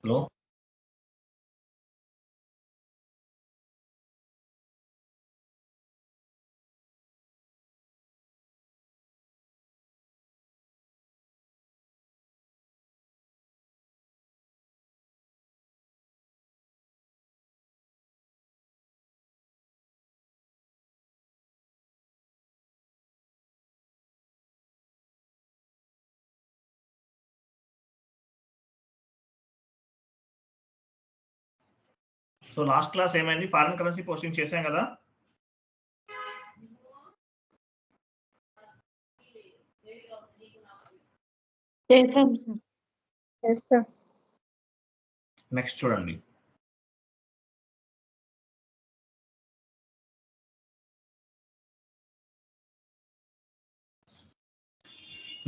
Hello? So last class ఏమైంది? Foreign currency posting చేశాం కదా. చేసాం సార్. చేస్తాం. నెక్స్ట్ చూడండి.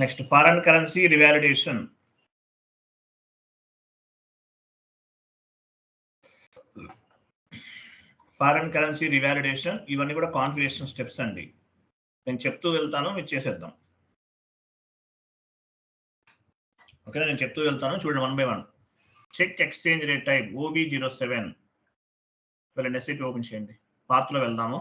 Next foreign currency revalidation. Foreign currency revalidation ఇవన్నీ కూడా కాన్ఫిగరేషన్ స్టెప్స్ అండి. నేను చెప్తూ వెళ్తాను, మీరు చేసేద్దాం. ఓకే, నేను చెప్తూ వెళ్తాను, చూడండి 1 by 1. Check exchange rate type OB07. వెళ్ళండి, SAP ఓపెన్ చేయండి. పాత్రలో వెళ్దాము.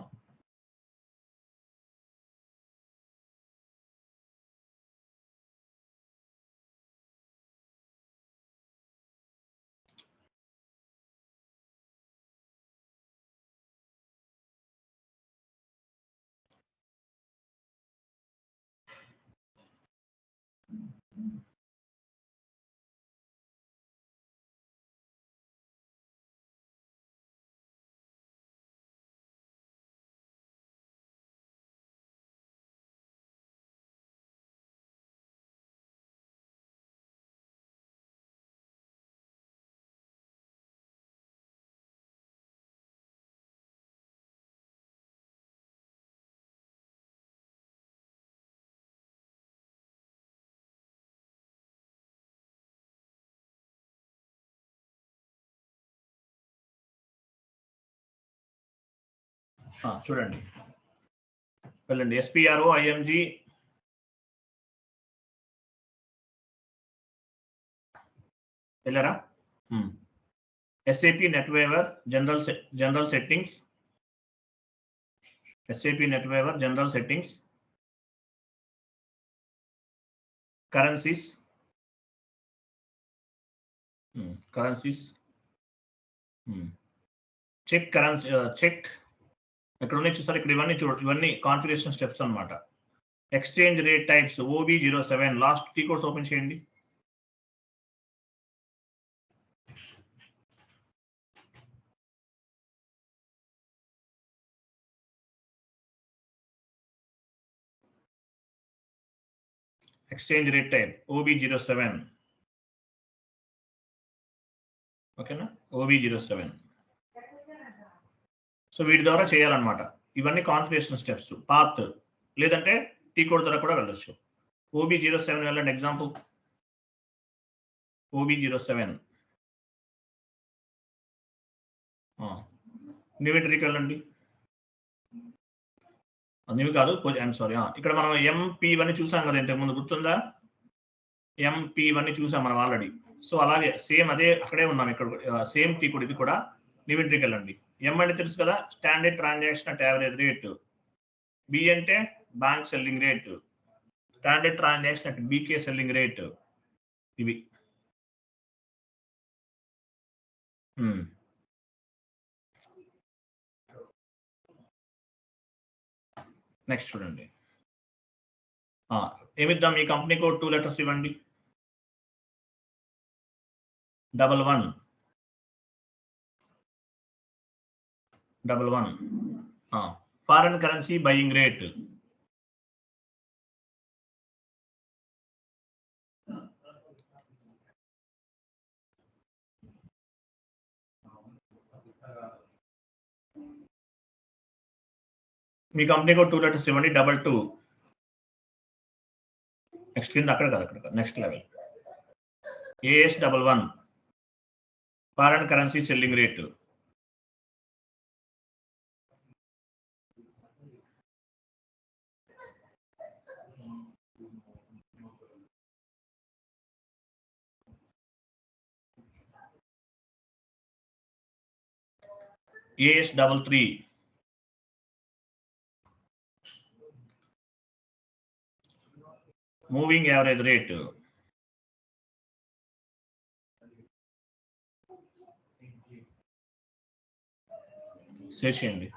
చూడండి, వెళ్ళండి. SPRO IMG వెళ్ళారా? SAP NetWeaver general settings. SAP NetWeaver general settings. Currencies. Check currency check ఎక్కడ ఉన్నాయి చూస్తారు, ఇక్కడ ఇవన్నీ ఇవన్నీ కాన్ఫిగరేషన్ స్టెప్స్ అన్నమాట. Exchange rate types OB07. Last key codes open చేయండి. Exchange rate type OB07. ఓకేనా, OB07. సో వీటి ద్వారా చేయాలన్నమాట. ఇవన్నీ కాన్ఫిగరేషన్ స్టెప్స్. పాత్ లేదంటే టీ కోడ్ ద్వారా కూడా వెళ్ళొచ్చు. OB07 వెళ్ళండి. Example OB07. న్యూ ఎంట్రీకి వెళ్ళండి. న్యూ కాదు, ఐఎమ్ సారీ. ఇక్కడ మనం MP ఇవన్నీ చూసాం కదా ఇంతకుముందు, గుర్తుందా? MP ఇవన్నీ చూసాం మనం ఆల్రెడీ. సో అలాగే సేమ్ అదే అక్కడే ఉన్నాం. ఇక్కడ సేమ్ టీ కోడ్ ఇది కూడా. న్యూ ఎంట్రీకి వెళ్ళండి. M అంటే తెలుసు కదా, standard transaction at average rate. B అంటే bank selling rate. Standard transaction at BK selling rate. ఇవి నెక్స్ట్ చూడండి. ఏమిద్దాం? మీ కంపెనీ కోడ్ 2 లెటర్స్ ఇవ్వండి. 1111. Foreign currency buying rate. మీ కంపెనీ కోడ్ 2 లెటర్స్ ఇవ్వండి. 22. నెక్స్ట్ కింద అక్కడ next level AS11. Foreign currency selling rate. AS33, moving average rate search చేయండి.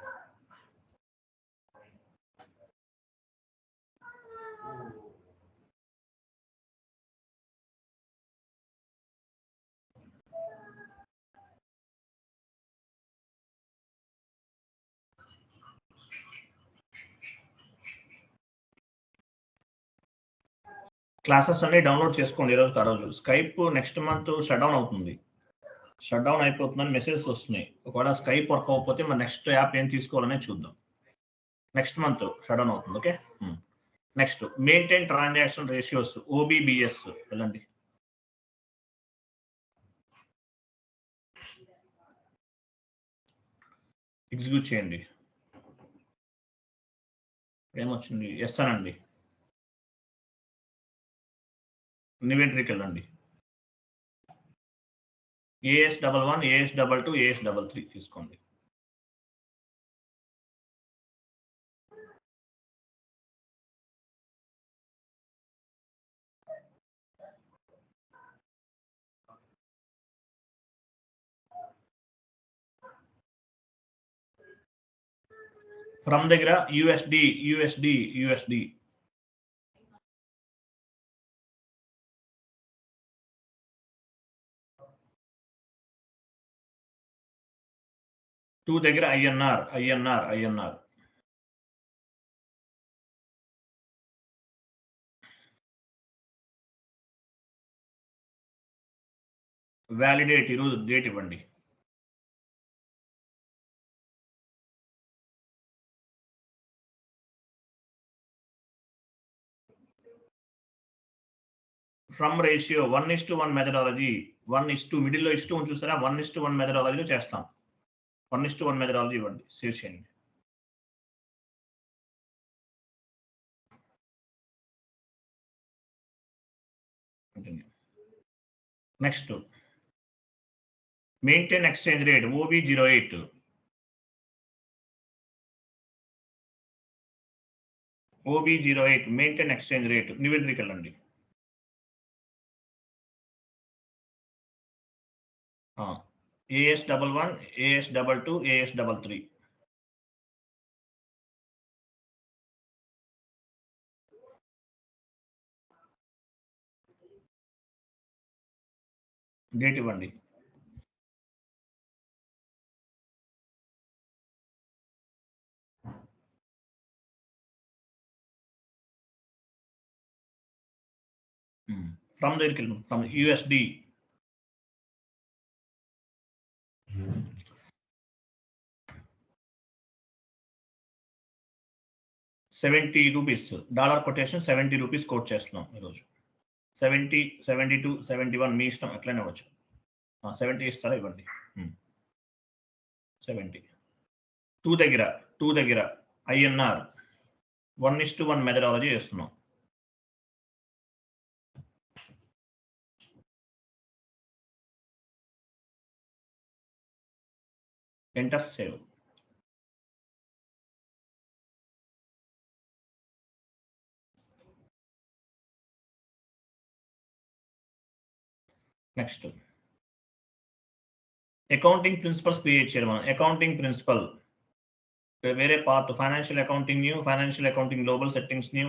క్లాసెస్ అన్ని డౌన్లోడ్ చేసుకోండి ఈ రోజు ఆ రోజు. Skype next month shut down అవుతుంది, షట్ డౌన్ అయిపోతుందని మెసేజెస్ వస్తున్నాయి. ఒకవేళ స్కైప్ వర్క్ అవ్వకపోతే మరి నెక్స్ట్ యాప్ ఏం తీసుకోవాలనే చూద్దాం. నెక్స్ట్ మంత్ షట్ డౌన్ అవుతుంది. Okay, next maintain transaction ratios, OBBS వెళ్ళండి. ఎగ్జిక్యూట్ చేయండి. ఏమొచ్చింది? ఎస్ అనండి. ఇన్వెంటరీకి వెళ్ళండి. AS11, AS22, AS33 తీసుకోండి. ఫ్రమ్ దగ్గర USD 2 దగ్గర INR వ్యాలిడేట్ ఈరోజు డేట్ ఇవ్వండి. ఫ్రమ్ రేషియో 1:1 మెథడాలజీ, 1:2 మిడిల్లో ఇస్తూ చూసారా, 1:1 మెథడాలజీలో చేస్తాం. 1:1 మెథడాలజీ ఇవ్వండి, సేవ్ చేయండి. Next maintain exchange rate OB08, maintain exchange rate నివేదికకి వెళ్ళండి. AS11, AS22, AS33 డేట్ ఇవ్వండి. ఫ్రమ్ దగ్గరికి వెళ్ళండి. From USD 70 rupees, dollar quotation 70 rupees quote చేస్తున్నాం ఈరోజు. 70, 72, 71 మీ ఇష్టం, ఎట్లనే వచ్చు. 70 ఇస్తారా ఇవ్వండి. 70. 2 దగ్గర INR 1:1 మెథడాలజీ చేస్తున్నాం. Enter save. Next accounting principles create చేయాలి మనం. అకౌంటింగ్ ప్రిన్సిపల్ వేరే path, financial accounting new, financial accounting global settings new,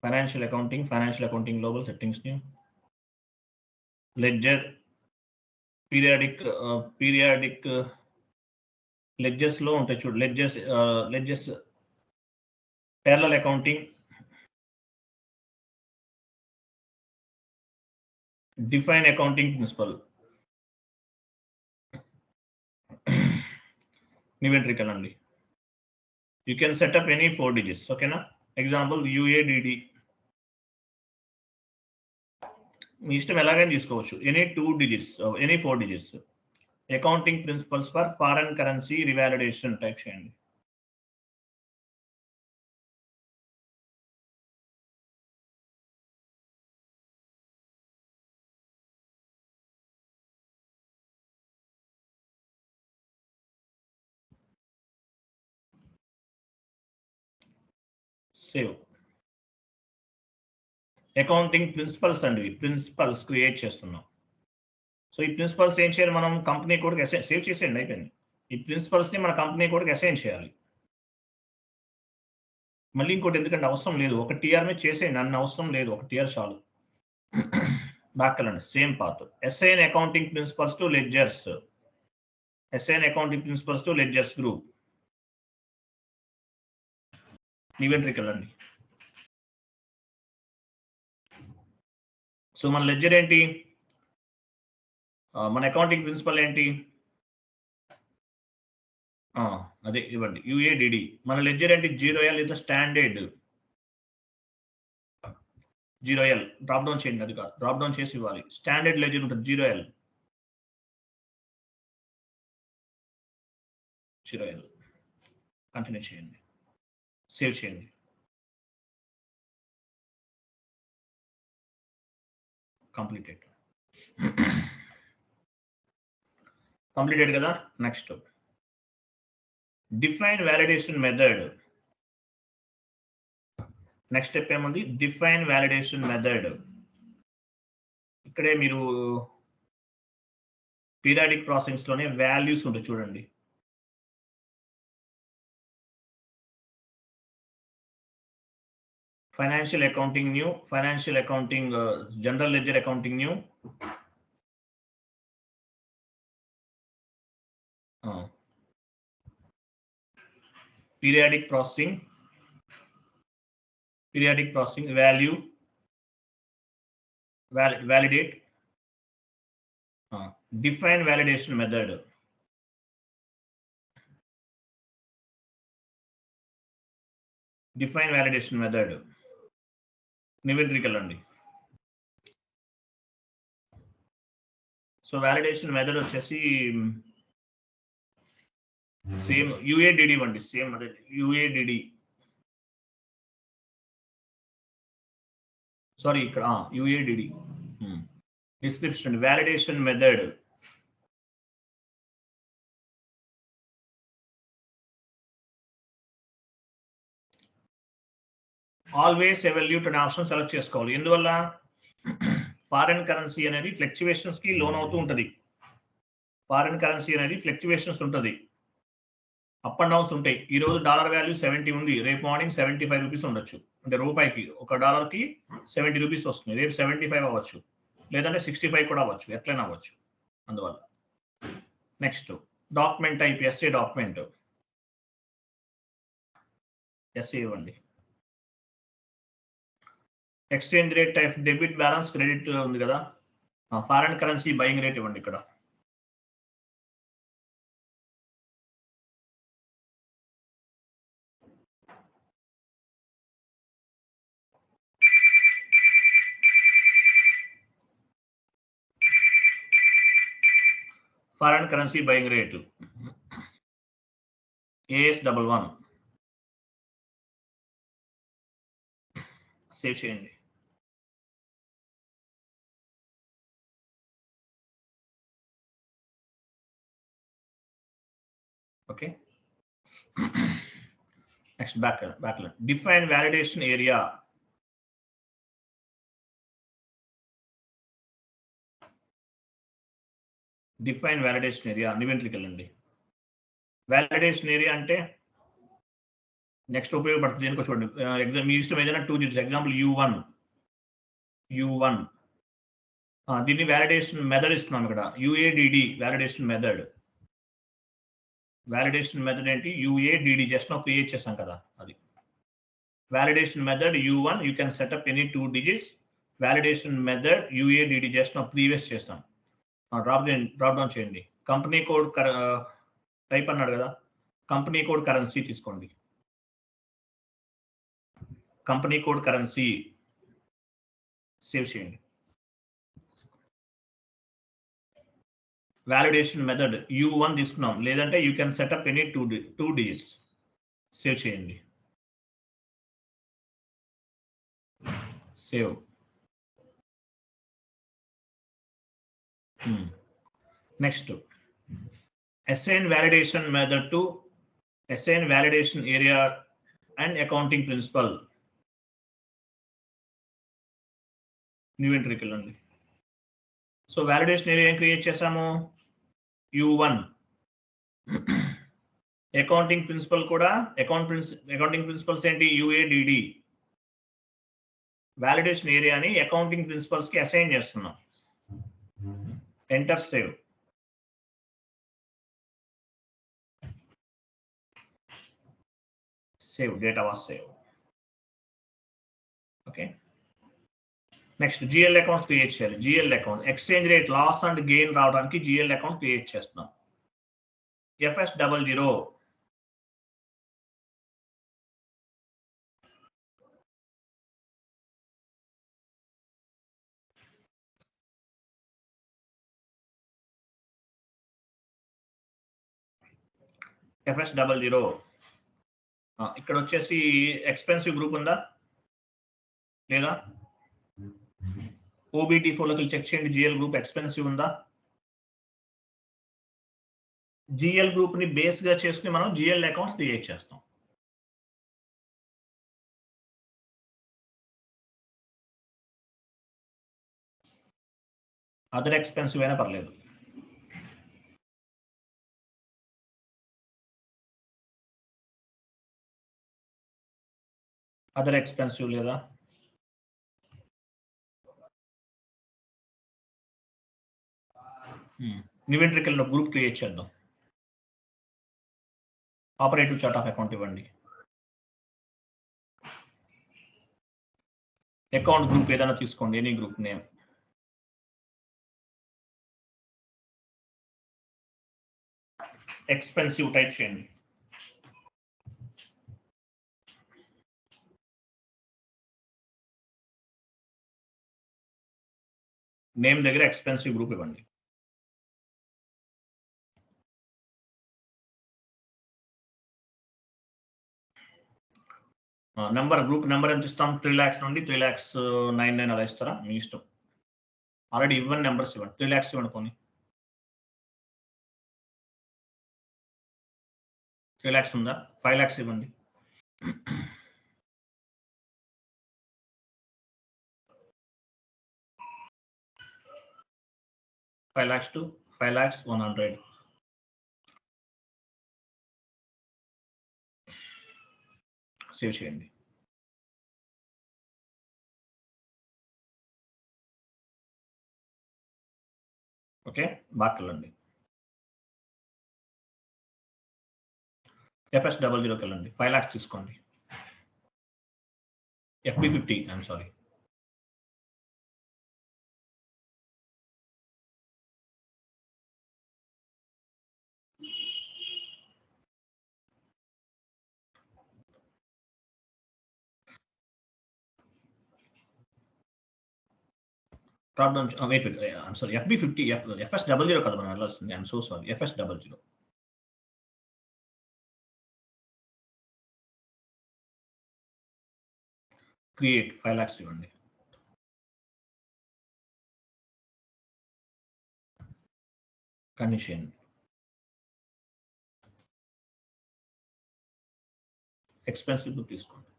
financial accounting global settings new, ledger periodic ledges లో ఉంటాయి చూడు, ledges parallel accounting, define accounting principle, ఇన్వెంటరీకి వెళ్ళండి. You can setup any 4 digits. ఓకేనా? Example UADD, మీ ఇష్టం ఎలాగైనా తీసుకోవచ్చు. Any 2 digits, any 4 digits. Accounting principles for foreign currency రివాలిడేషన్ type చేయండి. సేవ్. అకౌంటింగ్ ప్రిన్సిపల్స్ అండి, ప్రిన్సిపల్స్ క్రియేట్ చేస్తున్నాం. సో ఈ ప్రిన్సిపల్స్ ఏం చేయాలి, మనం కంపెనీ కోడ్కి సేవ్ చేసేయండి, అయిపోయింది. ఈ ప్రిన్సిపల్స్ ని మన కంపెనీ కోడ్కి అసైన్ చేయాలి. మళ్ళీ ఇంకోటి ఎందుకంటే అవసరం లేదు, ఒక టీఆర్ మీద చేసేయండి, అన్ని అవసరం లేదు, ఒక టీఆర్ చాలు. బ్యాక్ వెళ్ళండి, same path. Assign accounting principles to ledgers. Assign accounting principles to ledgers group. ఇన్వెంటరీకి వెళ్ళండి. సో మన లెడ్జర్ ఏంటి, మన అకౌంటింగ్ ప్రిన్సిపల్ ఏంటి, అదే ఇవ్వండి, యుఏడిడి. మన లెడ్జర్ ఏంటి, 0L is the standard. 0L drop down చేయండి, అది కాదు, డ్రాప్ డౌన్ చేసి ఇవ్వాలి. స్టాండర్డ్ లెడ్జర్ ఉంటుంది 0L. 0L కంటిన్యూ చేయండి, సేవ్ చేయండి. కంప్లీటెడ్. కంప్లీటెడ్ కదా. Next define validation method. Next step ఏముంది, డిఫైన్ వాలిడేషన్ మెథడ్. ఇక్కడే మీరు పీరియాడిక్ ప్రాసెసింగ్స్ లోనే వాల్యూస్ ఉంటాయి చూడండి. Financial accounting new, financial accounting general ledger accounting new, periodic processing, value, validate, define validation method. Define validation method. నివేదికలు అండి. So validation method వచ్చేసి same UADD వండి, సేమ్ అదే యుఏడిడి. సారీ ఇక్కడ UADD description. Validation method always evaluate అనే option select చేసుకోవాలి. ఎందువల్ల, foreign currency అనేది ఫ్లక్చువేషన్స్ కి లోన్ అవుతూ ఉంటుంది. ఫారెన్ కరెన్సీ అనేది ఫ్లక్చువేషన్స్ ఉంటుంది, అప్ అండ్ డౌన్స్ ఉంటాయి. ఈ రోజు డాలర్ వాల్యూ 70 ఉంది, రేపు మార్నింగ్ 75 రూపీస్ ఉండొచ్చు. అంటే రూపాయికి $1కి 70 రూపీస్ వస్తుంది, రేపు 75 అవ్వచ్చు, లేదంటే 65 కూడా అవ్వచ్చు, ఎట్లయినా అవ్వచ్చు. అందువల్ల next document type SA document. SA ఇవ్వండి. Exchange rate type debit, balance, credit ఉంది కదా. ఫారెన్ కరెన్సీ బయింగ్ రేట్ ఇవ్వండి ఇక్కడ. Foreign currency buying rate AS11. Save చేయండి. Okay, next back. Define validation area. Define validation area నివెంట్లకి వెళ్ళండి. Validation area అంటే next ఉపయోగపడుతుంది దేనికో చూడండి. ఎగ్జామ్ మీ ఇష్టం ఏదైనా 2 digits, ఎగ్జాంపుల్ U1. దీన్ని వాలిడేషన్ మెథడ్ ఇస్తున్నాం ఇక్కడ, UADD validation method. Validation method ఏంటి, యుఏడిడి జస్ట్ నో క్రియేట్ చేసాం కదా అది. Validation method U1, you can setup any 2 digits. Validation method UADD just now previous చేస్తాం. డ్రాప్ డౌన్ చేయండి. కంపెనీ కోడ్ టైప్ అన్నాడు కదా, కంపెనీ కోడ్ కరెన్సీ తీసుకోండి. Company code currency save చేయండి. వాలిడేషన్ మెథడ్ U1 తీసుకున్నాం, లేదంటే you can setup any 2 digits. Save చేయండి. Save. Next assign validation method to assign validation area and accounting principle. New ఎంట్రీకి వెళ్ళండి. So validation area ఏం create చేసాము? U1. Accounting principle కూడా accounting principles ఏంటి? UADD. వాలిడేషన్ ఏరియాని అకౌంటింగ్ ప్రిన్సిపల్స్ కి అసైన్ చేస్తున్నాం. Enter save. Save, data was save. Okay, next GL accounts create చేయాలి. GL account exchange rate loss and gain రావడానికి GL అకౌంట్ క్రియేట్ చేస్తున్నాం. FS00. FS00. ఇక్కడ వచ్చేసి ఎక్స్పెన్సివ్ గ్రూప్ ఉందా లేదా? OBT4లోకి చెక్ చేయండి. GL గ్రూప్ ఎక్స్పెన్సివ్ ఉందా? GL గ్రూప్ ని బేస్ గా చేసుకుని మనం GL అకౌంట్స్ క్రియేట్ చేస్తాం. అదర్ ఎక్స్పెన్సివ్ అయినా పర్లేదు. అదర్ ఎక్స్పెన్సివ్ లేదా? న్యూ ఎంట్రీకి వెళ్ళిన గ్రూప్ క్రియేట్ చేద్దాం. ఆపరేటివ్ చార్ట్ ఆఫ్ అకౌంట్ ఇవ్వండి. అకౌంట్ గ్రూప్ ఏదైనా తీసుకోండి, any group name. Expensive type చేయండి. నేమ్ దగ్గర ఎక్స్పెన్సివ్ గ్రూప్ ఇవ్వండి. నెంబర్, గ్రూప్ నెంబర్ ఎంత ఇస్తాం? 3 lakhs నుండి 3,99,000 అలా ఇస్తారా? మీ ఇష్టం. ఆల్రెడీ ఇవ్వండి, నెంబర్స్ ఇవ్వండి. 3 lakhs ఇవ్వండి. పోనీ 3 lakhs ఉందా? 5 lakhs ఇవ్వండి. 5 lakhs to 5,100,000. సేవ్ చేయండి. ఓకే, బాగా వెళ్ళండి. FS00కి వెళ్ళండి. 5 lakhs తీసుకోండి. FB50, I'm sorry. Drop down. Wait, I'm sorry. FB50, FS00 కదా మనం వెళ్ళాల్సింది. I'm so sorry. FS00. Create 5 lakhs ఇవ్వండి. కండిషన్ ఎక్స్పెన్సివ్ గ్రూప్ తీసుకోండి.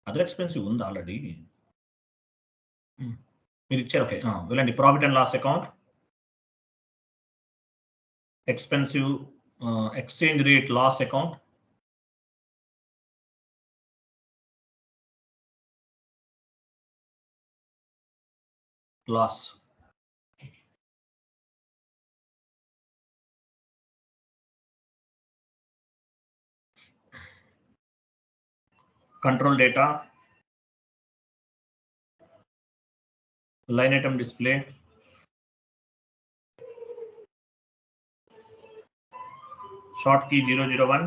అదర్ ఎక్స్పెన్సివ్ ఉంది ఆల్రెడీ, మీరు ఇచ్చారు. ఓకే, వెళ్ళండి. Profit and loss account, expensive, exchange rate loss account, loss, control data, line item display, short key 001,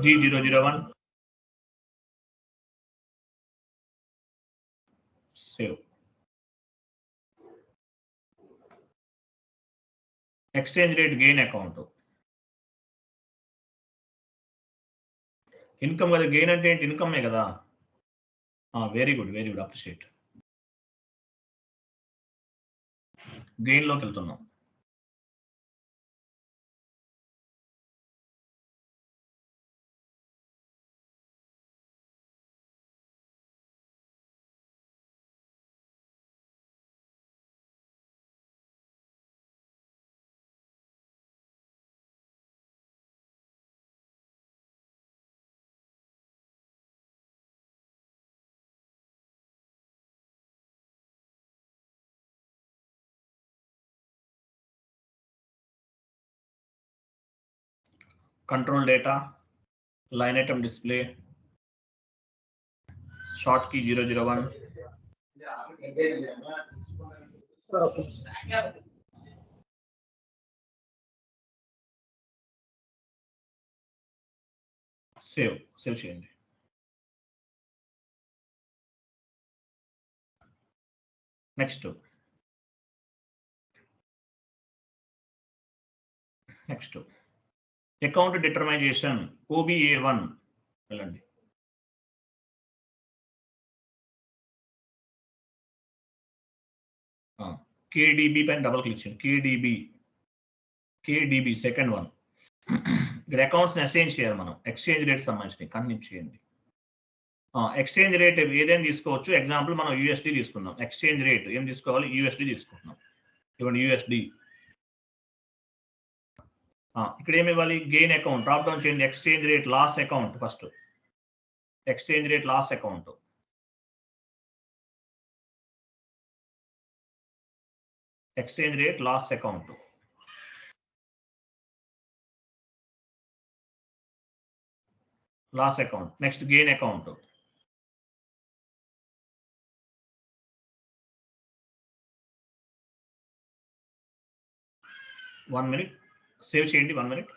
G001, save. Exchange rate gain account, income కదా. Gain అంటే ఏంటి? ఇన్కమే కదా. Very good, very good, appreciate. Gain లోకి వెళ్తున్నాం. control data, line item display, short key 001. Save చేయండి. Next account determination OBA1 వెళ్ళండి. KDB పైన double click చేయండి. KDB second one. ఇక్కడ అకౌంట్స్ని అసైన్ చేయాలి మనం. ఎక్స్చేంజ్ రేట్ సంబంధించి కంటిన్యూ చేయండి. ఎక్స్చేంజ్ రేట్ ఏదైనా తీసుకోవచ్చు. ఎగ్జాంపుల్ మనం USD తీసుకుందాం. ఎక్స్చేంజ్ రేట్ ఏం తీసుకోవాలి? USD తీసుకుంటున్నాం. ఇవ్వండి USD. ఇక్కడ ఏమి ఇవ్వాలి? గెయిన్ అకౌంట్ డ్రాప్ డౌన్ చేయండి. Exchange rate loss account first. Exchange rate loss account. Exchange rate loss account. Loss account. Next gain account. One minute save చేయండి. 1 minute.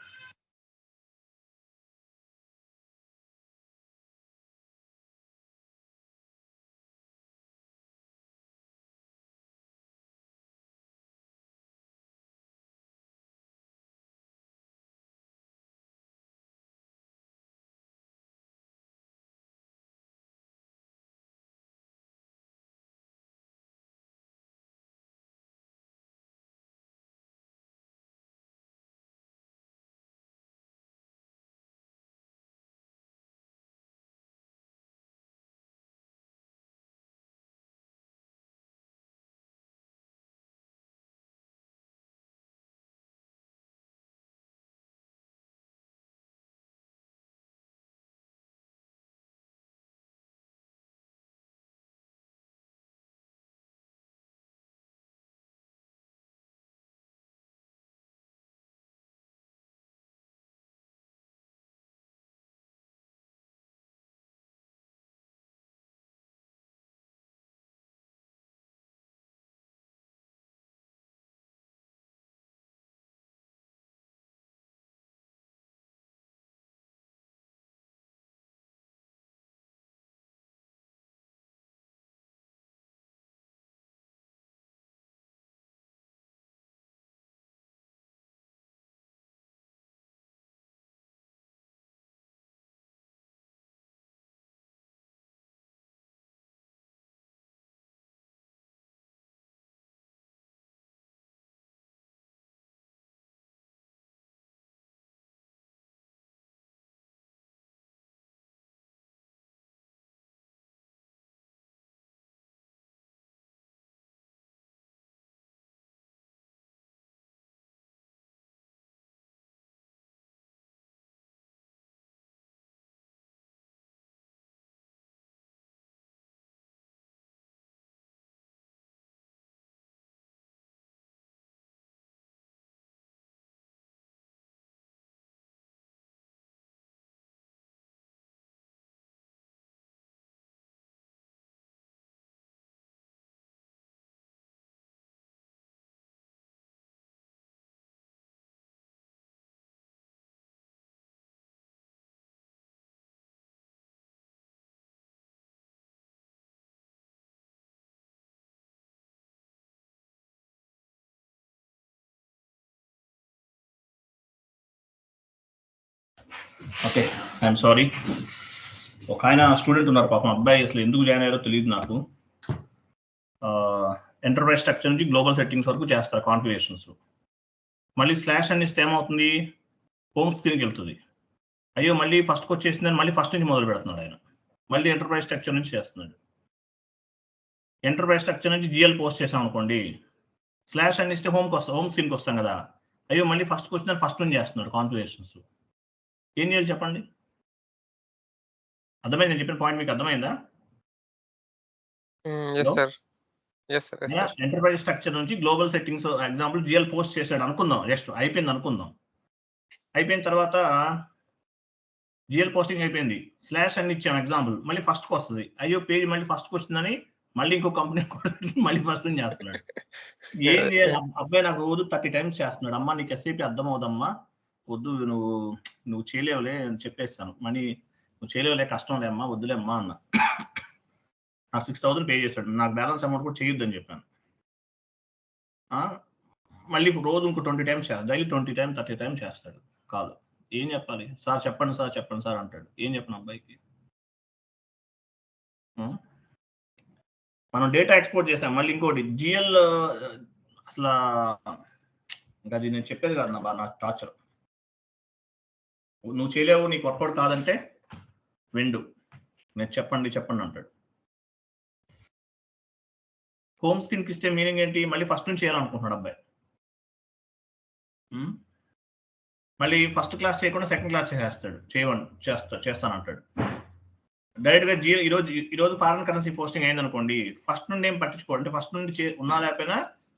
Okay, I'm sorry. ఒక ఆయన student ఉన్నారు పాపం, అబ్బాయి అసలు ఎందుకు జాయిన్ అయ్యారో తెలియదు నాకు. ఎంటర్ప్రైజ్ స్ట్రక్చర్ నుంచి గ్లోబల్ సెట్టింగ్స్ వరకు చేస్తారు కాన్ఫిగరేషన్స్. మళ్ళీ స్లాష్ అని ఇస్తే ఏమవుతుంది? హోమ్ స్క్రీన్కి వెళ్తుంది. అయ్యో మళ్ళీ ఫస్ట్కి వచ్చేసిందని మళ్ళీ ఫస్ట్ నుంచి మొదలు పెడుతున్నాడు ఆయన. మళ్ళీ ఎంటర్ప్రైజ్ స్ట్రక్చర్ నుంచి చేస్తున్నాడు. ఎంటర్ప్రైజ్ స్ట్రక్చర్ నుంచి GL పోస్ట్ చేసాం అనుకోండి, స్లాష్ అని ఇస్తే హోమ్ స్క్రీన్కి వస్తాం కదా. అయ్యో మళ్ళీ ఫస్ట్కి వచ్చిందని ఫస్ట్ నుంచి చేస్తున్నాడు కాన్ఫిగరేషన్స్. ఏం చేయాలి చెప్పండి? అర్థమైంది నేను చెప్పిన పాయింట్? మీకు అర్థమైందా? ఎంటర్ప్రైజ్ స్ట్రక్చర్ నుంచి global settings example GL post చేశాడు అనుకుందాం, జస్ట్ అయిపోయింది అనుకుందాం. అయిపోయిన తర్వాత జిఎల్ పోస్టింగ్ అయిపోయింది, స్లాష్ అని ఇచ్చాం ఎగ్జాంపుల్, మళ్ళీ ఫస్ట్కి వస్తుంది. అయ్యో పేజ్ మళ్ళీ ఫస్ట్కి వచ్చిందని మళ్ళీ ఇంకో కంపెనీ మళ్ళీ ఫస్ట్ నుంచి చేస్తున్నాడు. ఏం చేయాలి? అబ్బాయి నాకు రోజు 30 టైమ్స్ చేస్తున్నాడు. అమ్మా నీకు ఎస్ఐపి అర్థం అవుదమ్మా, వద్దు నువ్వు చేయలేవులే అని చెప్పేస్తాను. మనీ నువ్వు చేయలేవులే, కష్టంలే అమ్మా, వద్దులే అమ్మా అన్న. నాకు 6,000 పే చేశాడు. నాకు బ్యాలెన్స్ అమౌంట్ కూడా చేయొద్దని చెప్పాను. మళ్ళీ రోజు ఇంకో 20 టైమ్స్ చేస్తాడు. డైలీ 20 టైమ్స్ 30 టైమ్స్ చేస్తాడు కాల్. ఏం చెప్పాలి? సార్ చెప్పండి సార్ అంటాడు. ఏం చెప్పను అబ్బాయికి? మనం డేటా ఎక్స్పోర్ట్ చేసాం. మళ్ళీ ఇంకోటి జిఎల్, అసలు అది నేను చెప్పేది కాదు నా టార్చర్. నువ్వు చేయలేవు, నీకు వర్కౌట్ కాదంటే వెండు, నేను చెప్పండి అంటాడు. హోమ్ స్క్రీన్కి ఇస్తే మీనింగ్ ఏంటి? మళ్ళీ ఫస్ట్ నుంచి చేయాలనుకుంటున్నాడు అబ్బాయి. మళ్ళీ ఫస్ట్ క్లాస్ చేయకుండా సెకండ్ క్లాస్ చేస్తానంటాడు. డైరెక్ట్గా జియో ఈరోజు ఫారెన్ కరెన్సీ పోస్టింగ్ అయింది అనుకోండి, ఫస్ట్ నుండి ఏం పట్టించుకోవాలి అంటే ఫస్ట్ నుండి ఉన్నా లేకపోయినా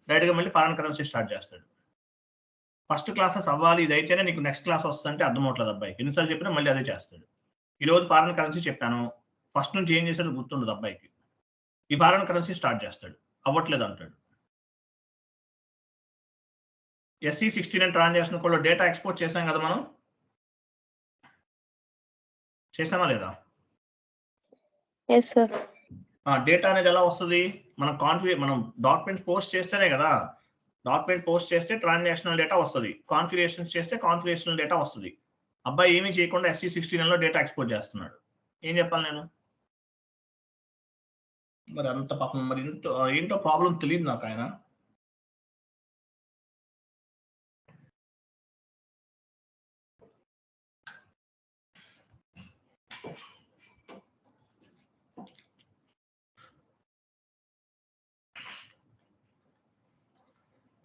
డైరెక్ట్గా మళ్ళీ ఫారెన్ కరెన్సీ స్టార్ట్ చేస్తాడు. ఫస్ట్ క్లాసెస్ అవ్వాలి, ఇదైతేనే నీకు నెక్స్ట్ క్లాస్ వస్తుందంటే అర్థం అవట్లేదు అబ్బాయి. ఎన్నిసార్లు చెప్పినా మళ్ళీ అదే చేస్తాడు. ఈరోజు ఫారెన్ కరెన్సీ చెప్పాను, ఫస్ట్ నుంచి ఏం చేశాడు గుర్తుండదు అబ్బాయికి. ఈ ఫారెన్ కరెన్సీ స్టార్ట్ చేస్తాడు, అవ్వట్లేదు అంటాడు. SE69 ట్రాన్సాక్షన్ కూడా డేటా ఎక్స్పోర్ట్ చేసాం కదా మనం, చేసామా లేదా? డేటా అనేది ఎలా వస్తుంది? మనం డాక్యుమెంట్ పోస్ట్ చేస్తేనే కదా. డాక్యుమెంట్ పోస్ట్ చేస్తే ట్రాన్సాక్షనల్ డేటా వస్తుంది, కాన్ఫిగరేషన్ చేస్తే కాన్ఫిగరేషనల్ డేటా వస్తుంది. అబ్బాయి ఏమీ చేయకుండా SE69 లో డేటా ఎక్స్పోర్ట్ చేస్తున్నాడు. ఏం చెప్పాలి నేను? మరి అంత పాపం, మరి ఏంటో ప్రాబ్లం తెలియదు నాకు ఆయన.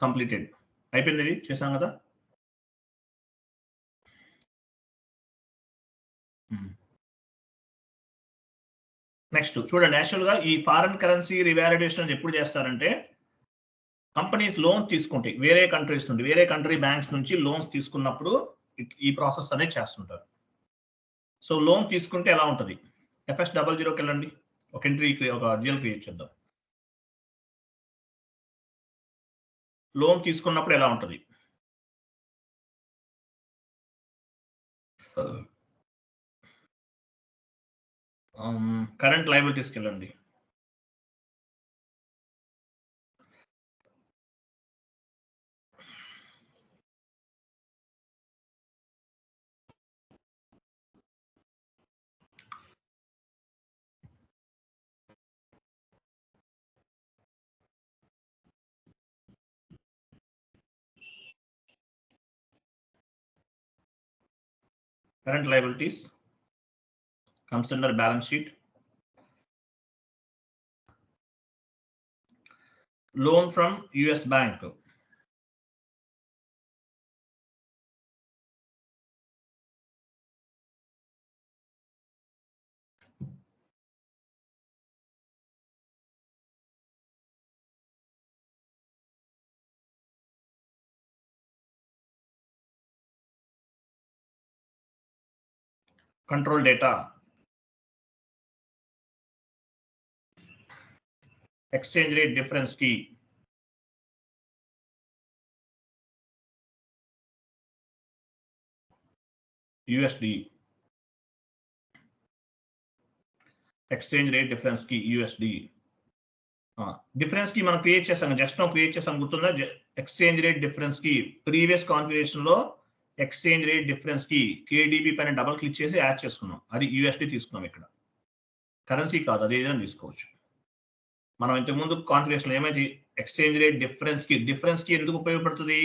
కంప్లీటెడ్ అయిపోయింది, ఇది చేసాం కదా. నెక్స్ట్ చూడండి, యాక్చువల్గా ఈ ఫారెన్ కరెన్సీ రివాలిడేషన్ ఎప్పుడు చేస్తారంటే, కంపెనీస్ లోన్స్ తీసుకుంటే వేరే కంట్రీస్ నుండి, వేరే కంట్రీ బ్యాంక్స్ నుంచి లోన్స్ తీసుకున్నప్పుడు ఈ ప్రాసెస్ అనేది చేస్తుంటారు. సో లోన్ తీసుకుంటే ఎలా ఉంటుంది? FS00కి వెళ్ళండి, ఒక జిఎల్ క్రియేట్ చేద్దాం. లోన్ తీసుకున్నప్పుడు ఎలా ఉంటుంది? కరెంట్ లయబిలిటీస్కి వెళ్ళండి. Current liabilities comes under balance sheet. Loan from US bank. Control data. Exchange rate difference key. USD. Exchange rate difference key USD. Difference కి మనం క్రియేట్ చేసాం, జస్ట్ నో క్రియేట్ చేసాం, గుర్తుందా? ఎక్స్చేంజ్ రేట్ డిఫరెన్స్ కి previous configuration లో exchange rate difference కి KDB పైన double click చేసి యాడ్ చేసుకున్నాం. అది USD తీసుకున్నాం. ఇక్కడ కరెన్సీ కాదు, అది ఏదైనా తీసుకోవచ్చు. మనం ఇంతకుముందు కాన్ఫిగరేషన్ ఏమైతే ఎక్స్చేంజ్ రేట్ డిఫరెన్స్ కి ఎందుకు ఉపయోగపడుతుంది?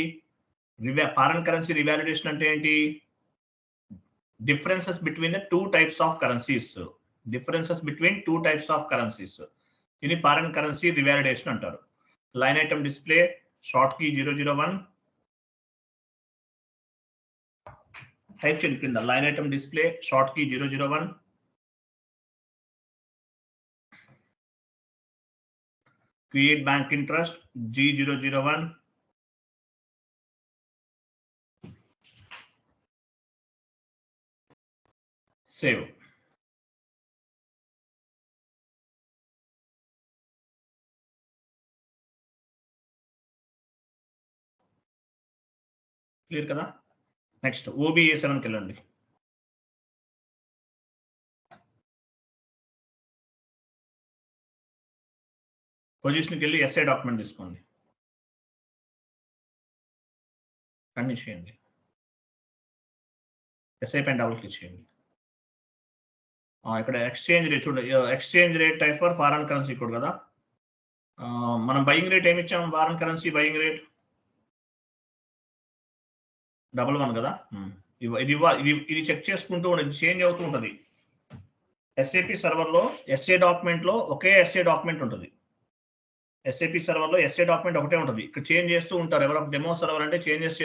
ఫారెన్ కరెన్సీ రివాలిడేషన్ అంటే ఏంటి? Differences between the two types of currencies. దీన్ని ఫారెన్ కరెన్సీ రివాలిడేషన్ అంటారు. Line item display short key 001 type చేయండి కింద. లైన్ item display short key 001. Create bank interest G001. Save. Clear కదా? నెక్స్ట్ OBA7కి వెళ్ళండి. పొజిషన్కి వెళ్ళి ఎస్ఐ డాక్యుమెంట్ తీసుకోండి. అన్ని చేయండి. ఎస్ఐ పైన డబుల్ క్లిక్ చేయండి. ఇక్కడ ఎక్స్చేంజ్ రేట్ చూడండి. Exchange rate type for foreign currency కూడా కదా. మనం బయింగ్ రేట్ ఏమి ఇచ్చాం? ఫారెన్ కరెన్సీ బయింగ్ రేట్ 11 కదా. ఇది చెక్ చేసుకుంటూ ఉండదు, చేంజ్ అవుతూ ఉంటుంది. SAP సర్వర్లో ఎస్ఏ డాక్యుమెంట్లో ఒకే ఎస్ఏ డాక్యుమెంట్ ఉంటుంది. SAP సర్వర్లో ఎస్ఏ డాక్యుమెంట్ ఒకటే ఉంటుంది. ఇక్కడ చేంజ్ చేస్తూ ఉంటారు. ఎవరో డెమో సర్వర్ అంటే చేంజెస్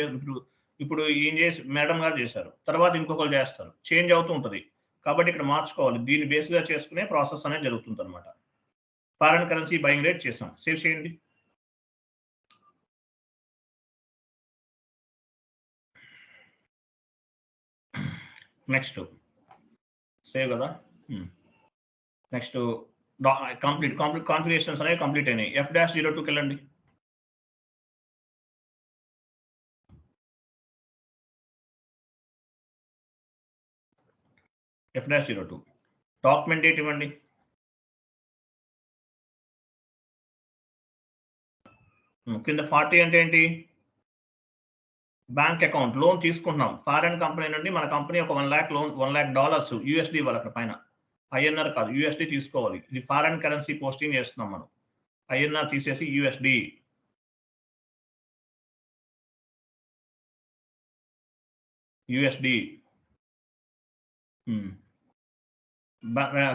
ఇప్పుడు ఏం చేసి మేడం గారు చేశారు, తర్వాత ఇంకొకరు చేస్తారు, చేంజ్ అవుతూ ఉంటుంది. కాబట్టి ఇక్కడ మార్చుకోవాలి. దీన్ని బేస్గా చేసుకునే ప్రాసెస్ అనేది జరుగుతుంది అనమాట. ఫారెన్ కరెన్సీ బయింగ్ రేట్ చేసాం. సేవ్ చేయండి. నెక్స్ట్ సేవ్ కదా. నెక్స్ట్ కంప్లీట్ కాన్ఫిగరేషన్స్ అనేవి కంప్లీట్ అయినాయి. F-02కి వెళ్ళండి. F-02 డాక్యుమెంట్ డేట్ ఇవ్వండి. కింద 40 అంటే ఏంటి? Bank account. లోన్ తీసుకుంటున్నాం ఫారెన్ కంపెనీ నుండి. మన కంపెనీ ఒక $1 lakh లోన్, $1 lakh USD ఇవ్వాలి అక్కడ పైన. INR కాదు, USD తీసుకోవాలి. ఇది ఫారెన్ కరెన్సీ పోస్టింగ్ చేస్తున్నాం మనం. INR తీసేసి USD.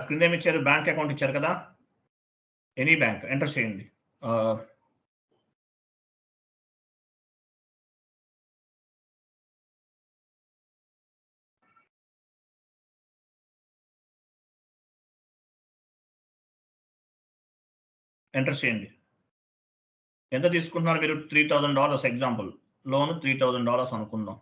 క్రింద ఏమి ఇచ్చారు? బ్యాంక్ అకౌంట్ ఇచ్చారు కదా. ఎనీ బ్యాంక్ ఎంటర్ చేయండి. ఎంటర్ చేయండి. ఎంత తీసుకుంటున్నారు మీరు? $3,000 ఎగ్జాంపుల్. లోన్ $3,000 అనుకుందాం.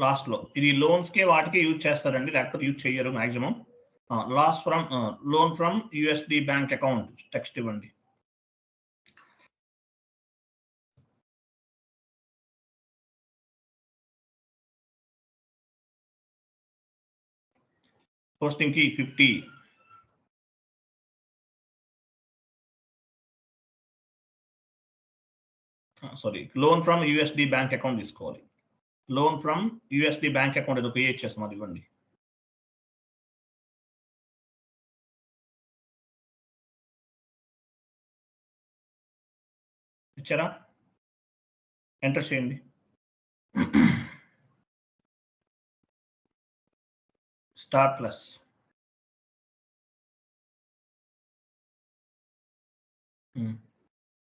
లాస్ట్లో ఇది లోన్స్కే వాటికి యూజ్ చేస్తారండి, లేకపోతే యూజ్ చేయరు maximum. Loan from USD bank account text ఇవ్వండి. పోస్టింగ్ కి 50. Sorry, loan from USD bank account తీసుకోవాలి. Loan from USD bank account ఏదో క్రియేట్ చేస్తాం, అది ఇవ్వండి. ఇచ్చారా? ఎంటర్ చేయండి. Star plus.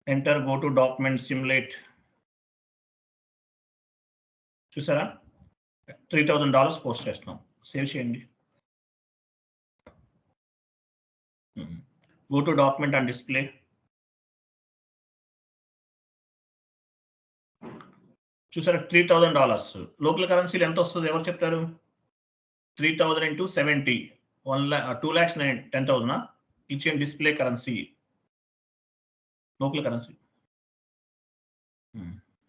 Enter, go to document, simulate. చూసారా? $3,000 పోస్ట్ చేస్తున్నాం. సేవ్ చేయండి. Go to document and display. చూసారా? $3,000. లోకల్ కరెన్సీలు ఎంత వస్తుంది ఎవరు చెప్తారు? 3,000 into 70, 2,10,000. ఇచ్చిన డిస్ప్లే కరెన్సీ లోకల్ కరెన్సీ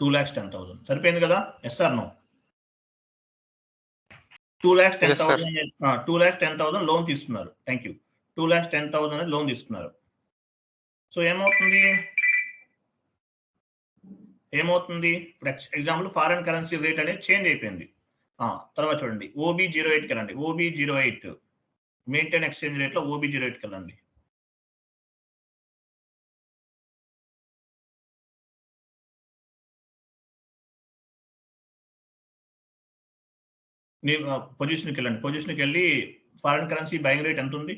2,10,000 సరిపోయింది కదా. SR no? 2,10,000 లోన్ తీసుకున్నారు. Thank you. 2,10,000 లోన్ తీసుకున్నారు. సో ఏమవుతుంది? ఎగ్జాంపుల్ ఫారెన్ కరెన్సీ రేట్ అనేది చేంజ్ అయిపోయింది. తర్వాత చూడండి, OB08కి వెళ్ళండి. OB08 మెయింటైన్ ఎక్స్చేంజ్ రేట్లో OB08కి వెళ్ళండి. పొజిషన్కి వెళ్ళండి. పొజిషన్కి వెళ్ళి ఫారెన్ కరెన్సీ బయింగ్ రేట్ ఎంత ఉంది?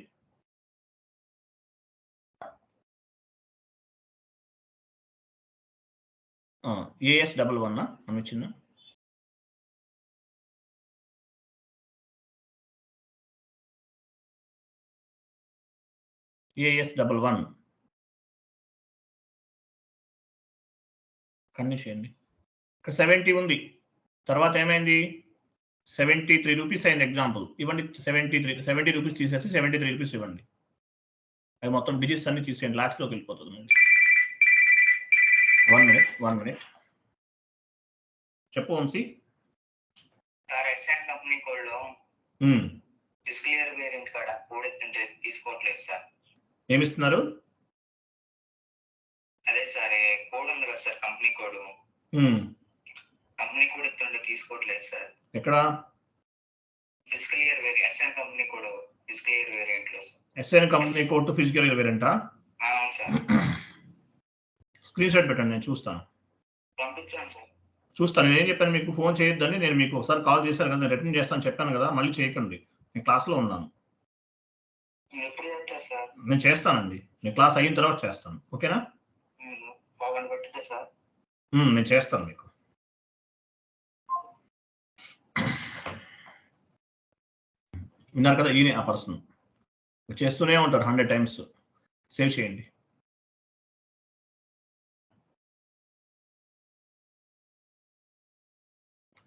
AS11 మనం ఇచ్చిందా? AS11 కంటిన్యూ చేయండి. ఇక్కడ 70 ఉంది. తర్వాత ఏమైంది 73 రూపీస్ అయింది ఎగ్జాంపుల్. ఇవ్వండి 70 రూపీస్ తీసేసి 73 రూపీస్ ఇవ్వండి. అవి మొత్తం డిజిట్స్ అన్ని తీసేయండి, లాక్స్లోకి వెళ్ళిపోతుంది. 1 మినిట్ చెప్పు Vamshi. Sir SN company code లో డిస్క్లియర్ వేరియంట్ కాడ కోడ్ ఎత్తుంటే తీసుకోవట్లేదు సార్. ఏమిస్తున్నారు? అదే సార్ కోడ్ ఉంది కదా సార్, కంపెనీ కోడ్ ఎత్తుంటే తీసుకోవట్లేదు సార్. ఎక్కడ? డిస్క్లియర్ వేరియంట్ ఎస్ఎన్ కంపెనీ కోడ్ డిస్క్లియర్ వేరియంట్ లో sir. SN company code to physical వేరియంటా? అవును సార్. స్క్రీన్ షాట్ పెట్టండి, నేను చూస్తాను. పంపించాను సార్. చూస్తాను. నేను ఏం చెప్పాను మీకు, ఫోన్ చేయొద్దని. నేను మీకు ఒకసారి కాల్ చేశాను కదా, రిటర్న్ చేస్తాను చెప్పాను కదా, మళ్ళీ చేయకండి. నేను క్లాస్లో ఉన్నాను. ఎప్పుడు చేస్తారు సార్? నేను చేస్తానండి, నేను క్లాస్ అయిన తర్వాత చేస్తాను. ఓకేనా? బాగా పెట్టితే సార్. నేను చేస్తాను మీకు. విన్నారు కదా, ఈయన ఆ పర్సన్. చేస్తూనే ఉంటారు 100 టైమ్స్. సేవ్ చేయండి.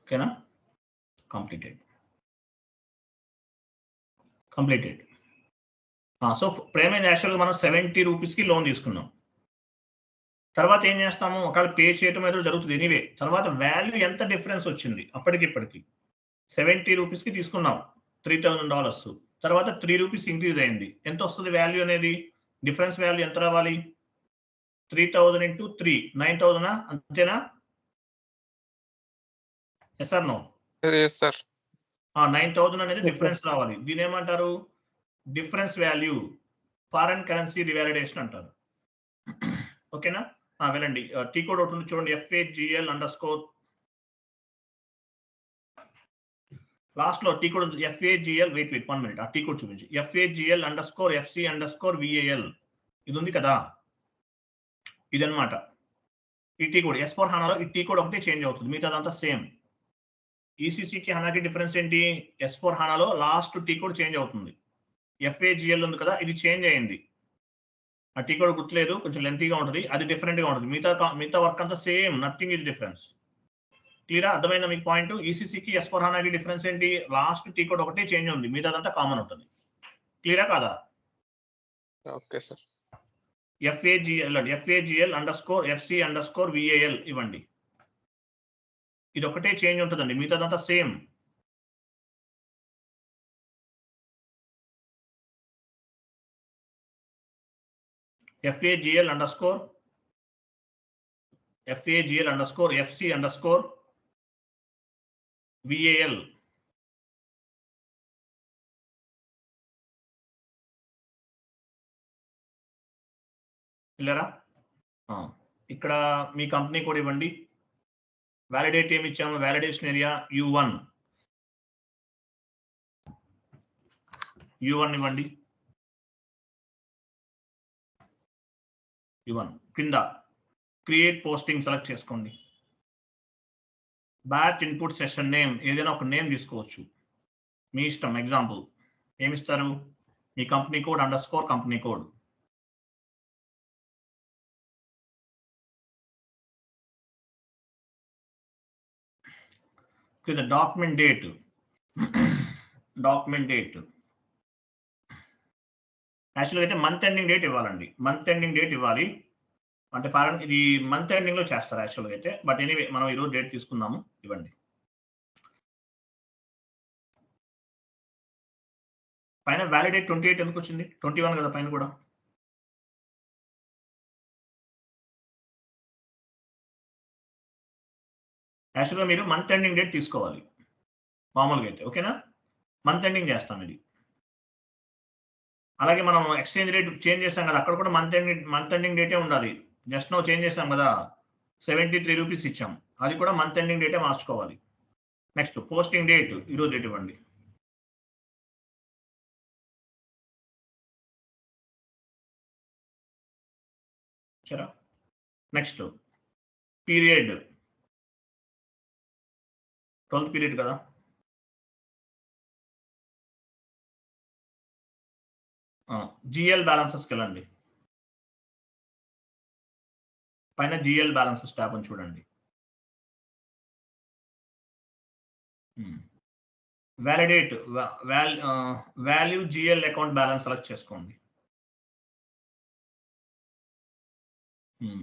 ఓకేనా? కంప్లీటెడ్. సో ప్రేమైంది యాక్చువల్గా మనం 70 రూపీస్కి లోన్ తీసుకున్నాం. తర్వాత ఏం చేస్తాము, ఒకవేళ పే చేయటం ఏదో జరుగుతుంది ఎనీవే. తర్వాత వాల్యూ ఎంత డిఫరెన్స్ వచ్చింది అప్పటికిప్పటికి. 70 రూపీస్కి తీసుకున్నాం $3000. తర్వాత 3 రూపీస్ ఇంక్రీజ్ అయింది. ఎంత వస్తుంది వాల్యూ అనేది? డిఫరెన్స్ వాల్యూ ఎంత రావాలి? 3000 × 3 9000 అంతేనా? Yes or no? 9000 అనేది డిఫరెన్స్ రావాలి. దీని ఏమంటారు? Difference value, foreign currency revalidation అంటారు. ఓకేనా? వెళ్ళండి. టీ కోడ్ ఒకటి ఉంది చూడండి, FAGL_. లాస్ట్ లో టీ కోడ్ ఉంది FAGL. వెయిట్ 1 మినిట్, ఆ టీ కోడ్ చూపించి. FAGL_FC_VAL ఇది ఉంది కదా, ఇదన్నమాట ఈ టీ కోడ్. S4 HANAలో ఈ టీ కోడ్ ఒకటే చేంజ్ అవుతుంది, మిగతాదంతా సేమ్. ECCకి HANAకి డిఫరెన్స్ ఏంటి? S4 HANAలో లాస్ట్ టీ కోడ్ చేంజ్ అవుతుంది. FAGL ఉంది కదా, ఇది చేంజ్ అయింది. ఆ టీ కోడ్ గుర్తులేదు, కొంచెం లెంతీగా ఉంటుంది, అది డిఫరెంట్గా ఉంటుంది. మిగతా వర్క్ అంతా సేమ్, నథింగ్ ఇస్ డిఫరెన్స్. క్లియరా? అర్థమైందా మీకు పాయింట్? ఈసీసీకి S4 HANAకి డిఫరెన్స్ ఏంటి? లాస్ట్ టీ కోడ్ ఒకటే చేంజ్ ఉంది, మిగతాదంతా కామన్ ఉంటుంది. క్లియరా కాదా? Okay sir. FAGL_FC_VAL ఇవ్వండి. ఇది ఒకటే చేంజ్ ఉంటుందండి, మిగతాదంతా సేమ్. FAGL_FC_VAL. వెళ్ళారా? ఇక్కడ మీ కంపెనీ కోడ్ ఇవ్వండి. వ్యాలిడేట్ ఏమి ఇచ్చాము? వ్యాలిడేషన్ ఏరియా U1 ఇవ్వండి. U1 కింద క్రియేట్ పోస్టింగ్ సెలెక్ట్ చేసుకోండి. బ్యాచ్ ఇన్పుట్ సెషన్ నేమ్ ఏదైనా ఒక నేమ్ తీసుకోవచ్చు, మీ ఇష్టం. ఎగ్జాంపుల్ ఏమిస్తారు? మీ కంపెనీ కోడ్ _కంపెనీ కోడ్. కింద డాక్యుమెంట్ డేట్ యాక్చువల్గా అయితే మంత్ ఎండింగ్ డేట్ ఇవ్వాలండి. మంత్ ఎండింగ్ డేట్ ఇవ్వాలి. అంటే ఫారెన్ ఇది మంత్ ఎండింగ్ లో చేస్తారు యాక్చువల్గా అయితే, బట్ ఎనీవే మనం ఈరోజు డేట్ తీసుకుందాము. ఇవ్వండి. పైన వ్యాలిడేట్ 28 ఎందుకు వచ్చింది? 21 కదా పైన కూడా. యాక్చువల్గా మీరు మంత్ ఎండింగ్ డేట్ తీసుకోవాలి మామూలుగా అయితే. ఓకేనా? మంత్ ఎండింగ్ చేస్తాం ఇది. అలాగే మనం ఎక్స్చేంజ్ రేట్ చేంజ్ చేస్తాం కదా, అక్కడ కూడా మంత్ ఎండింగ్ డేటే ఉండాలి. జస్ట్ నో చేంజ్ చేస్తాం కదా, 73 రూపీస్ ఇచ్చాం, అది కూడా మంత్ ఎండింగ్ డేటే మార్చుకోవాలి. నెక్స్ట్ పోస్టింగ్ డేట్ ఈరోజు డేట్ ఇవ్వండి. సరే, నెక్స్ట్ పీరియడ్ 12th పీరియడ్ కదా. GL బ్యాలెన్సెస్కి వెళ్ళండి. పైన GL బ్యాలెన్సెస్ ట్యాబ్ అని చూడండి. Validate value GL account balance select చేసుకోండి.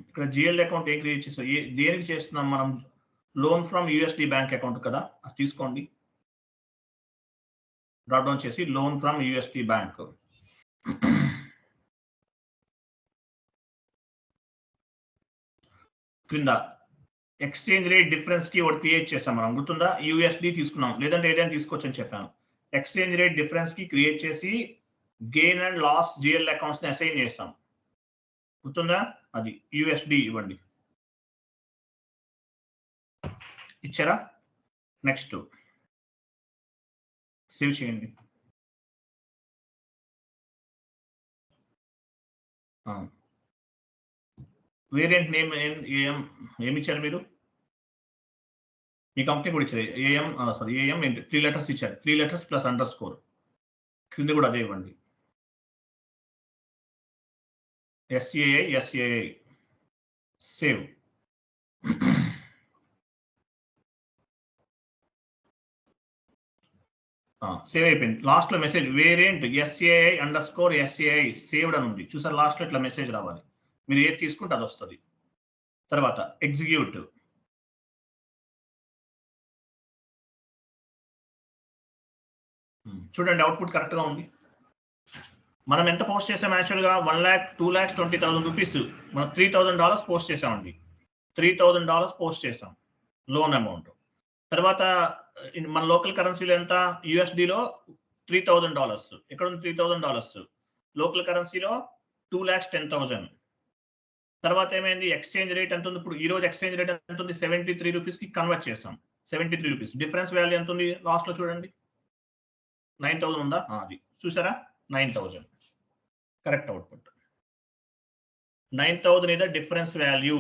ఇక్కడ జిఎల్ అకౌంట్ ఏం క్రియేట్ చేస్తాం, దేనికి చేస్తున్నాం మనం? Loan from USD bank account కదా, అది తీసుకోండి. డ్రాప్ డౌన్ చేసి లోన్ ఫ్రమ్ యూఎస్డి బ్యాంక్. క్రింద ఎక్స్చేంజ్ రేట్ డిఫరెన్స్ కి ఒకటి క్రియేట్ చేసాం మనం, గుర్తుందా? యూఎస్డి తీసుకున్నాం, లేదంటే ఏదైనా తీసుకోవచ్చు అని చెప్పాను. ఎక్స్చేంజ్ రేట్ డిఫరెన్స్ కి క్రియేట్ చేసి gain and loss GL accounts ని అసైన్ చేస్తాం, గుర్తుందా? అది యూఎస్డి ఇవ్వండి. ఇచ్చారా? నెక్స్ట్ సేవ్ చేయండి. వేరియంట్ నేమ్ ఏమి ఇచ్చారు మీరు? మీ కంపెనీ కూడా ఇచ్చారు ఏఎం 3 letters ఇచ్చారు, 3 letters ప్లస్ అండర్స్కోర్. క్రింద కూడా అదే ఇవ్వండి. SAI save. సేవ్ అయిపోయింది. లాస్ట్ లో మెసేజ్ వేరియంట్ SAI_SAI సేవ్డ్ అని ఉంది చూసారు. లాస్ట్ లో ఇట్లా మెసేజ్ రావాలి, మీరు ఏది తీసుకుంటే అది వస్తుంది. తర్వాత ఎగ్జిక్యూట్. చూడండి అవుట్పుట్ కరెక్ట్ గా ఉంది. మనం ఎంత పోస్ట్ చేసాం? యాక్చువల్గా 1,02,20,000 రూపీస్, మనం $3,000 పోస్ట్ చేసామండి. $3,000 పోస్ట్ చేసాం లోన్ అమౌంట్. తర్వాత మన లోకల్ కరెన్సీలో ఎంత? యూఎస్డిలో $3,000. ఎక్కడ ఉంది $3,000? లోకల్ కరెన్సీలో 2,10,000. తర్వాత ఏమైంది? ఎక్స్చేంజ్ రేట్ ఎంత ఉంది? ఇప్పుడు ఈ రోజు ఎక్స్చేంజ్ రేట్ ఎంత ఉంది? 73 రూపీస్ కి కన్వర్ట్ చేసాం. 73 రూపీస్. డిఫరెన్స్ వాల్యూ ఎంత ఉంది? లాస్ట్ లో చూడండి 9,000 ఉందా? అది చూసారా? 9,000 కరెక్ట్ అవుట్పుట్. 9,000 ఇదే డిఫరెన్స్ వాల్యూ.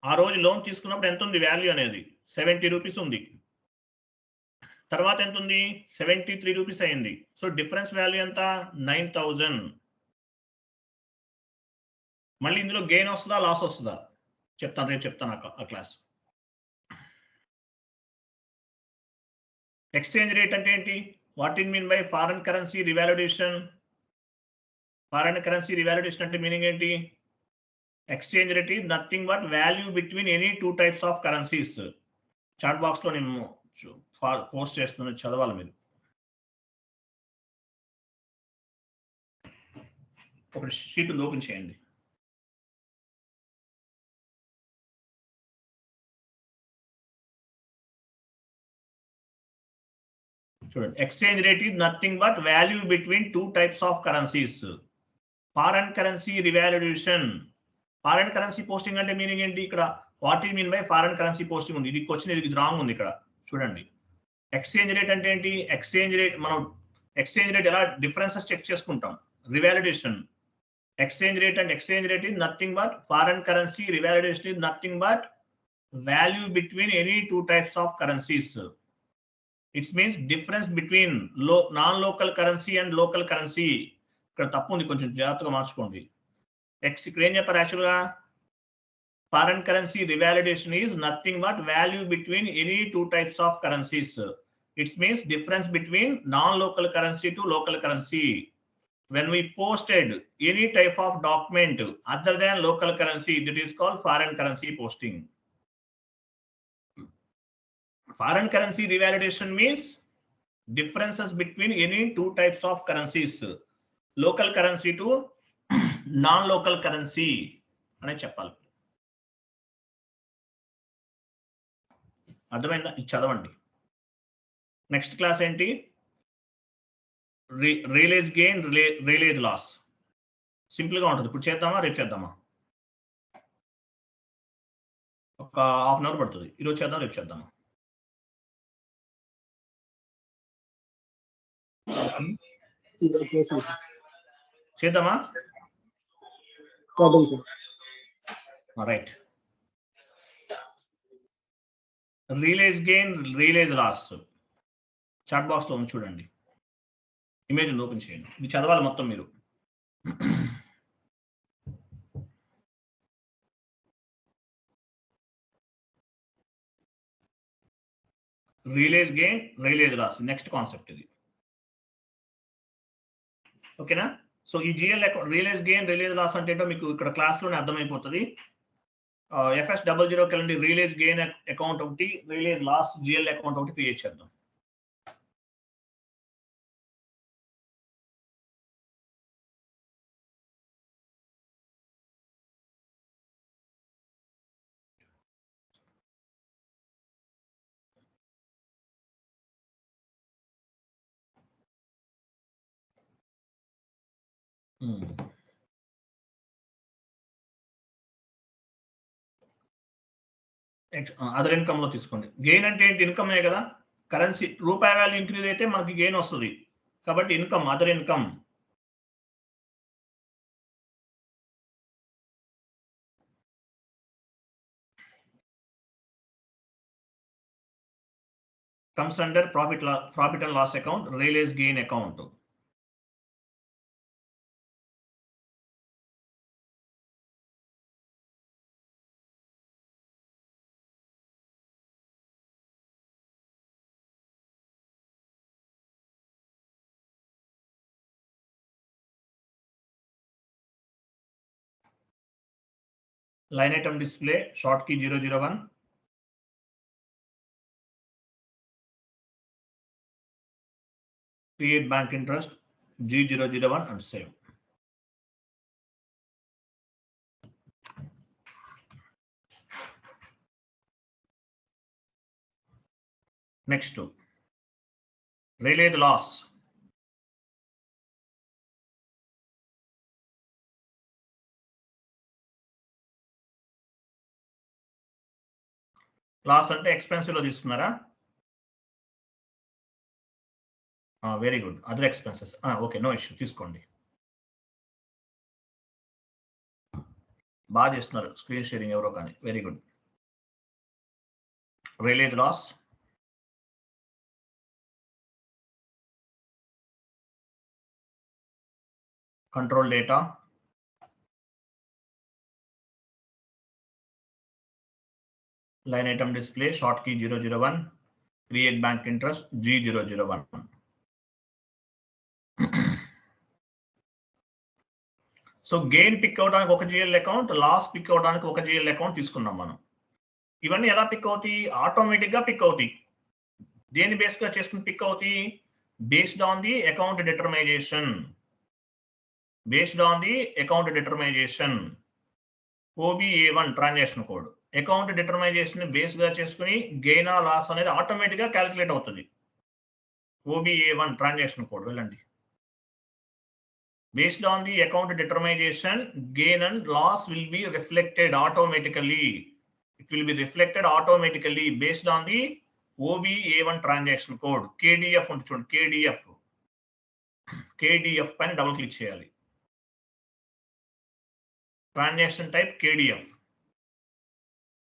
ఆ రోజు లోన్ తీసుకున్నప్పుడు ఎంత ఉంది వాల్యూ అనేది? 70 రూపీస్ ఉంది. తర్వాత ఎంత ఉంది? 73 రూపీస్ అయింది. సో డిఫరెన్స్ వాల్యూ ఎంత? 9,000. మళ్ళీ ఇందులో గెయిన్ వస్తుందా లాస్ వస్తుందా చెప్తాను, రేపు చెప్తాను ఆ క్లాస్. ఎక్స్చేంజ్ రేట్ అంటే ఏంటి? What in mean by foreign currency revaluation? Foreign currency revaluation అంటే మీనింగ్ ఏంటి? Exchange rate is nothing but value between any 2 types of currencies. Chat box లో నేను పోస్ట్ చేస్తున్నాను, చదవాలి మీరు. ఒక షీట్ ఓపెన్ చేయండి. చూడండి, exchange rate is nothing but value between 2 types of currencies. Foreign currency revaluation. Foreign currency posting అంటే meaning ఏంటి? ఇక్కడ what you mean by foreign currency posting ఉంది. ఇది క్వశ్చన్, ఇది రాంగ్ ఉంది ఇక్కడ చూడండి. ఎక్స్చేంజ్ రేట్ అంటే ఏంటి? ఎక్స్చేంజ్ రేట్, మనం ఎక్స్చేంజ్ రేట్ ఎలా డిఫరెన్సెస్ చెక్ చేసుకుంటాం? రివాల్యుయేషన్. ఎక్స్చేంజ్ రేట్ అంటే exchange rate is nothing but foreign currency revaluation is nothing but value between any 2 types of currencies. It's means difference between non local currency and local currency. ఇక్కడ తప్పు ఉంది, కొంచెం జాగ్రత్తగా మార్చుకోండి. ఇక్కడ ఏం చెప్పారు? యాక్చువల్గా foreign currency revaluation is nothing but value between any 2 types of currencies. It's means difference between non local currency to local currency. When we posted any type of document other than local currency, that is called foreign currency posting. Foreign currency revaluation means differences between any 2 types of currencies, local currency to non-local currency అనే చెప్పాలి. అర్థమైందా? ఇది చదవండి. Next class ఏంటి? Realise gain, realise loss. Simple గా ఉంటుంది. ఇప్పుడు చేద్దామా రేపు చేద్దామా? ఒక ½ an hour పడుతుంది. ఈరోజు చేద్దాం రేపు చేద్దామా? చేద్దామా? Right. Realise gain, realise loss chat box లో ఉంది చూడండి. ఇమేజ్ ఓపెన్ చేయండి. ఇది చదవాలి మొత్తం మీరు. Realise gain, realise loss, next concept ఇది. ఓకేనా? సో ఈ GL account realise gain, realise loss అంటే ఏంటో మీకు ఇక్కడ క్లాస్ లోనే అర్థమైపోతుంది. FS00 కెళ్ళండి, రియలైజ్ గెయిన్ అకౌంట్ ఒకటి, రియలైజ్ లాస్ జిఎల్ అకౌంట్ ఒకటి క్రియేట్ చేద్దాం. అదర్ ఇన్కమ్ లో తీసుకోండి. గెయిన్ అంటే ఏంటి? ఇన్కమే కదా. కరెన్సీ రూపాయి వాల్యూ ఇంక్రీజ్ అయితే మనకి గెయిన్ వస్తుంది కాబట్టి income, other income. comes under profit and loss account, realized gain account. Line item display, short key 001. Create bank interest G001 and save. Next, relay the loss. Loss అంటే expensive లో తీసుకున్నారా? Very good. Other expenses, okay, no issue, తీసుకోండి. బాగా చేస్తున్నారు screen sharing ఎవరో కానీ, very good. Realise the loss, control data, line item display, short key 001, create bank interest G001. సో gain pick అవడానికి ఒక జిఎల్ అకౌంట్, లాస్ పిక్ అవడానికి ఒక జిఎల్ అకౌంట్ తీసుకున్నాం మనం. ఇవన్నీ ఎలా పిక్ అవుతాయి? ఆటోమేటిక్ గా పిక్ అవుతాయి. దేని బేస్ గా చేసుకుని పిక్ అవుతాయి? Based on the account determination. Based on the account determination. OBA1 transaction code. Account determination base గా చేసుకుని గెయిన్ ఆ లాస్ అనేది ఆటోమేటిక్ గా క్యాలిక్యులేట్ అవుతుంది. OBA1 ట్రాన్సాక్షన్ కోడ్ వెళ్ళండి. Based on the account determination, gain and loss will be reflected automatically. It will be reflected automatically based on the OBA1 transaction code. KDF ఉంటుంది చూడండి, KDF పైన double click చేయాలి. Transaction type KDF.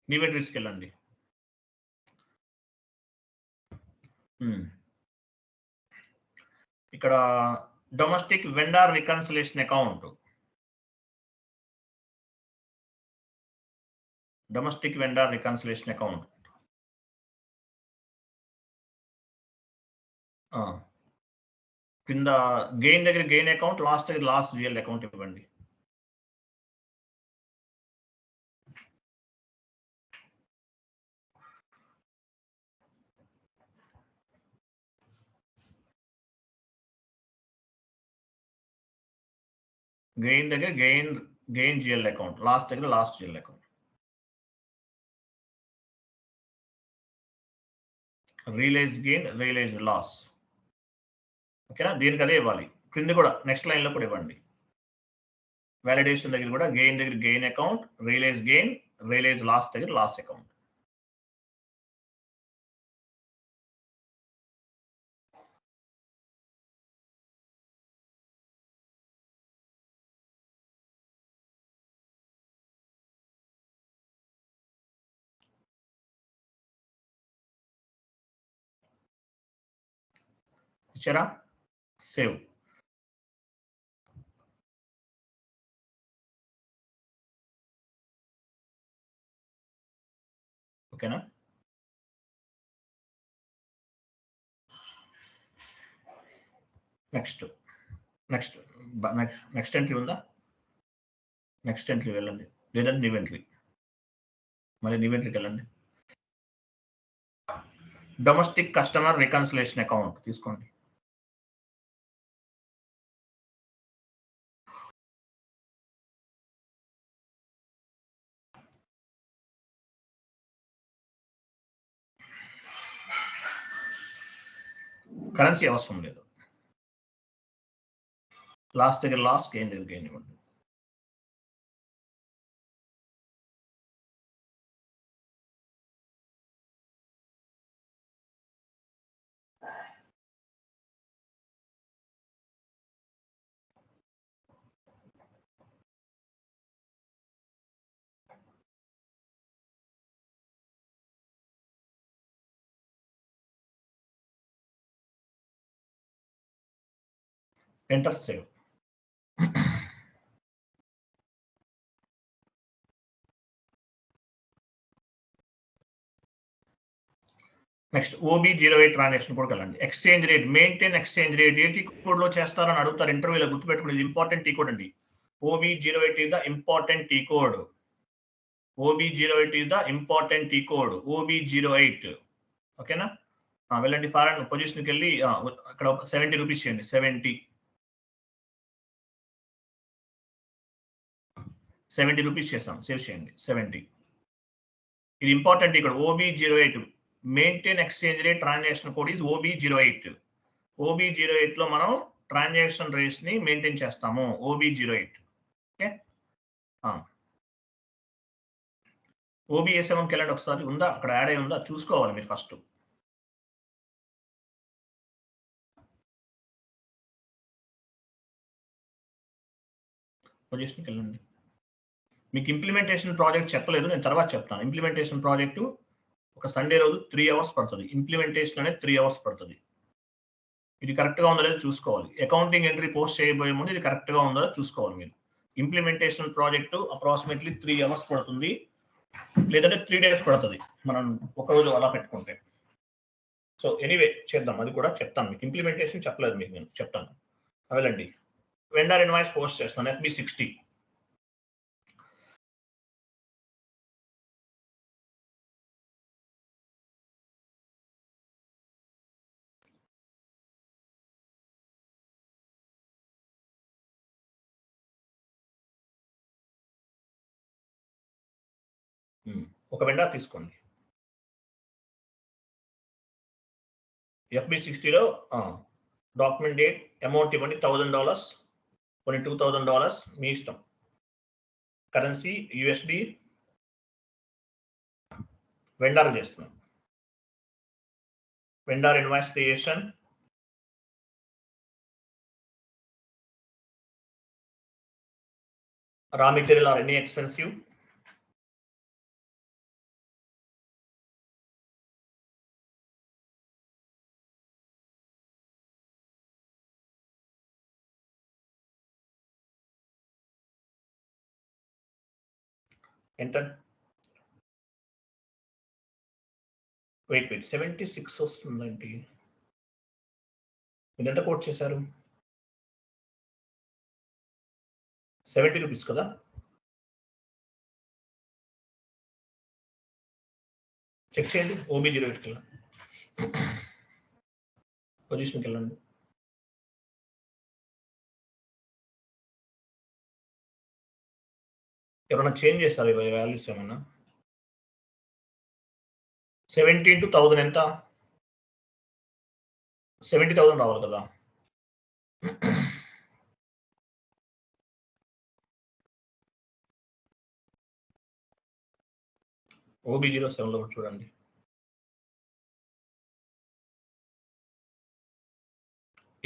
ఇన్వెంటరీస్కి వెళ్ళండి. ఇక్కడ domestic vendor reconciliation account, domestic vendor reconciliation account. కింద gain దగ్గర gain account, lost దగ్గర లాస్ట్ జిఎల్ అకౌంట్ ఇవ్వండి. గెయిన్ దగ్గర గెయిన్ జిఎల్ అకౌంట్, లాస్ట్ దగ్గర lost GL account. Realise gain, realise loss. ఓకేనా? దీనికి అదే ఇవ్వాలి. క్రింద కూడా నెక్స్ట్ లైన్ లో కూడా ఇవ్వండి. వాలిడేషన్ దగ్గర కూడా గెయిన్ దగ్గర gain account, realise gain, realise loss దగ్గర లాస్ అకౌంట్. ఇచ్చారా? సేవ్. ఓకేనా? నెక్స్ట్ నెక్స్ట్ నెక్స్ట్ ఎంట్రీ ఉందా? నెక్స్ట్ ఎంట్రీ వెళ్ళండి, లేదంటే న్యూ ఎంట్రీ, మళ్ళీ న్యూ ఎంట్రీకి వెళ్ళండి. డొమెస్టిక్ కస్టమర్ రికన్సిలేషన్ అకౌంట్ తీసుకోండి. కరెన్సీ అవసరం లేదు, లాస్ట్ దగ్గర లాస్ట్, గెయిన్ దగ్గర గెయిన్ ఇవ్వండి. Enter save. Next OB08 transaction కోడ్కి వెళ్ళండి. Exchange rate, maintain exchange rate ఏ టీ కోడ్ లో చేస్తారని అడుగుతారు ఇంటర్వ్యూలో, గుర్తుపెట్టుకునేది ఇంపార్టెంట్ టీ కోడ్ అండి. OB08 is the important T code. OB08 is the important T code. OB08 ఓకేనా? వెళ్ళండి ఫారెన్ పొజిషన్కి వెళ్ళి అక్కడ 70 రూపీస్ చేయండి. 70 రూపీస్ చేసాం, సేవ్ చేయండి. 70 ఇది ఇంపార్టెంట్ ఇక్కడ. OB08 maintain exchange rate transaction code is OB08. OB08 లో మనం ట్రాన్సాక్షన్ రేట్స్ ని మెయింటైన్ చేస్తాము. OB08 okay. OBS7కి వెళ్ళండి ఒకసారి. ఉందా అక్కడ యాడ్ అయి ఉందా చూసుకోవాలి మీరు ఫస్ట్. పొజిషన్కి వెళ్ళండి. మీకు ఇంప్లిమెంటేషన్ ప్రాజెక్ట్ చెప్పలేదు, నేను తర్వాత చెప్తాను. ఇంప్లిమెంటేషన్ ప్రాజెక్టు ఒక సండే రోజు 3 hours పడుతుంది. ఇంప్లిమెంటేషన్ అనేది 3 hours పడుతుంది. ఇది కరెక్ట్గా ఉందో లేదో చూసుకోవాలి. అకౌంటింగ్ ఎంట్రీ పోస్ట్ చేయబోయే ముందు ఇది కరెక్ట్గా ఉందో చూసుకోవాలి మీరు. ఇంప్లిమెంటేషన్ ప్రాజెక్టు అప్రాక్సిమేట్లీ 3 hours పడుతుంది, లేదంటే 3 days పడుతుంది మనం ఒక రోజు అలా పెట్టుకుంటే. సో ఎనీవే చేద్దాం, అది కూడా చెప్తాను మీకు. ఇంప్లిమెంటేషన్ చెప్పలేదు మీకు, నేను చెప్తాను. వెళ్ళండి, వెండర్ ఇన్వాయిస్ పోస్ట్ చేస్తాను. FB60 ఒక వెండర్ తీసుకోండి. FB60లో డాక్యుమెంట్ డేట్, అమౌంట్ ఇవ్వండి. $1000, కొన్ని $2000 మీ ఇష్టం. Currency USD. వెండర్ చేస్తున్నాం. Vendor invoice creation, raw material or any expensive. Enter. Weight 76 వస్తుందండి. మీరు ఎంత కోట్ చేశారు? 70 రూపీస్ కదా. చెక్ చేయండి. OB08కి వెళ్ళండి, పొజిషన్కి వెళ్ళండి. ఎవరైనా చేంజ్ చేస్తారు వాల్యూస్ ఏమన్నా? 70 into 1000 ఎంత? 70,000 రావాలి కదా. OB07లో చూడండి.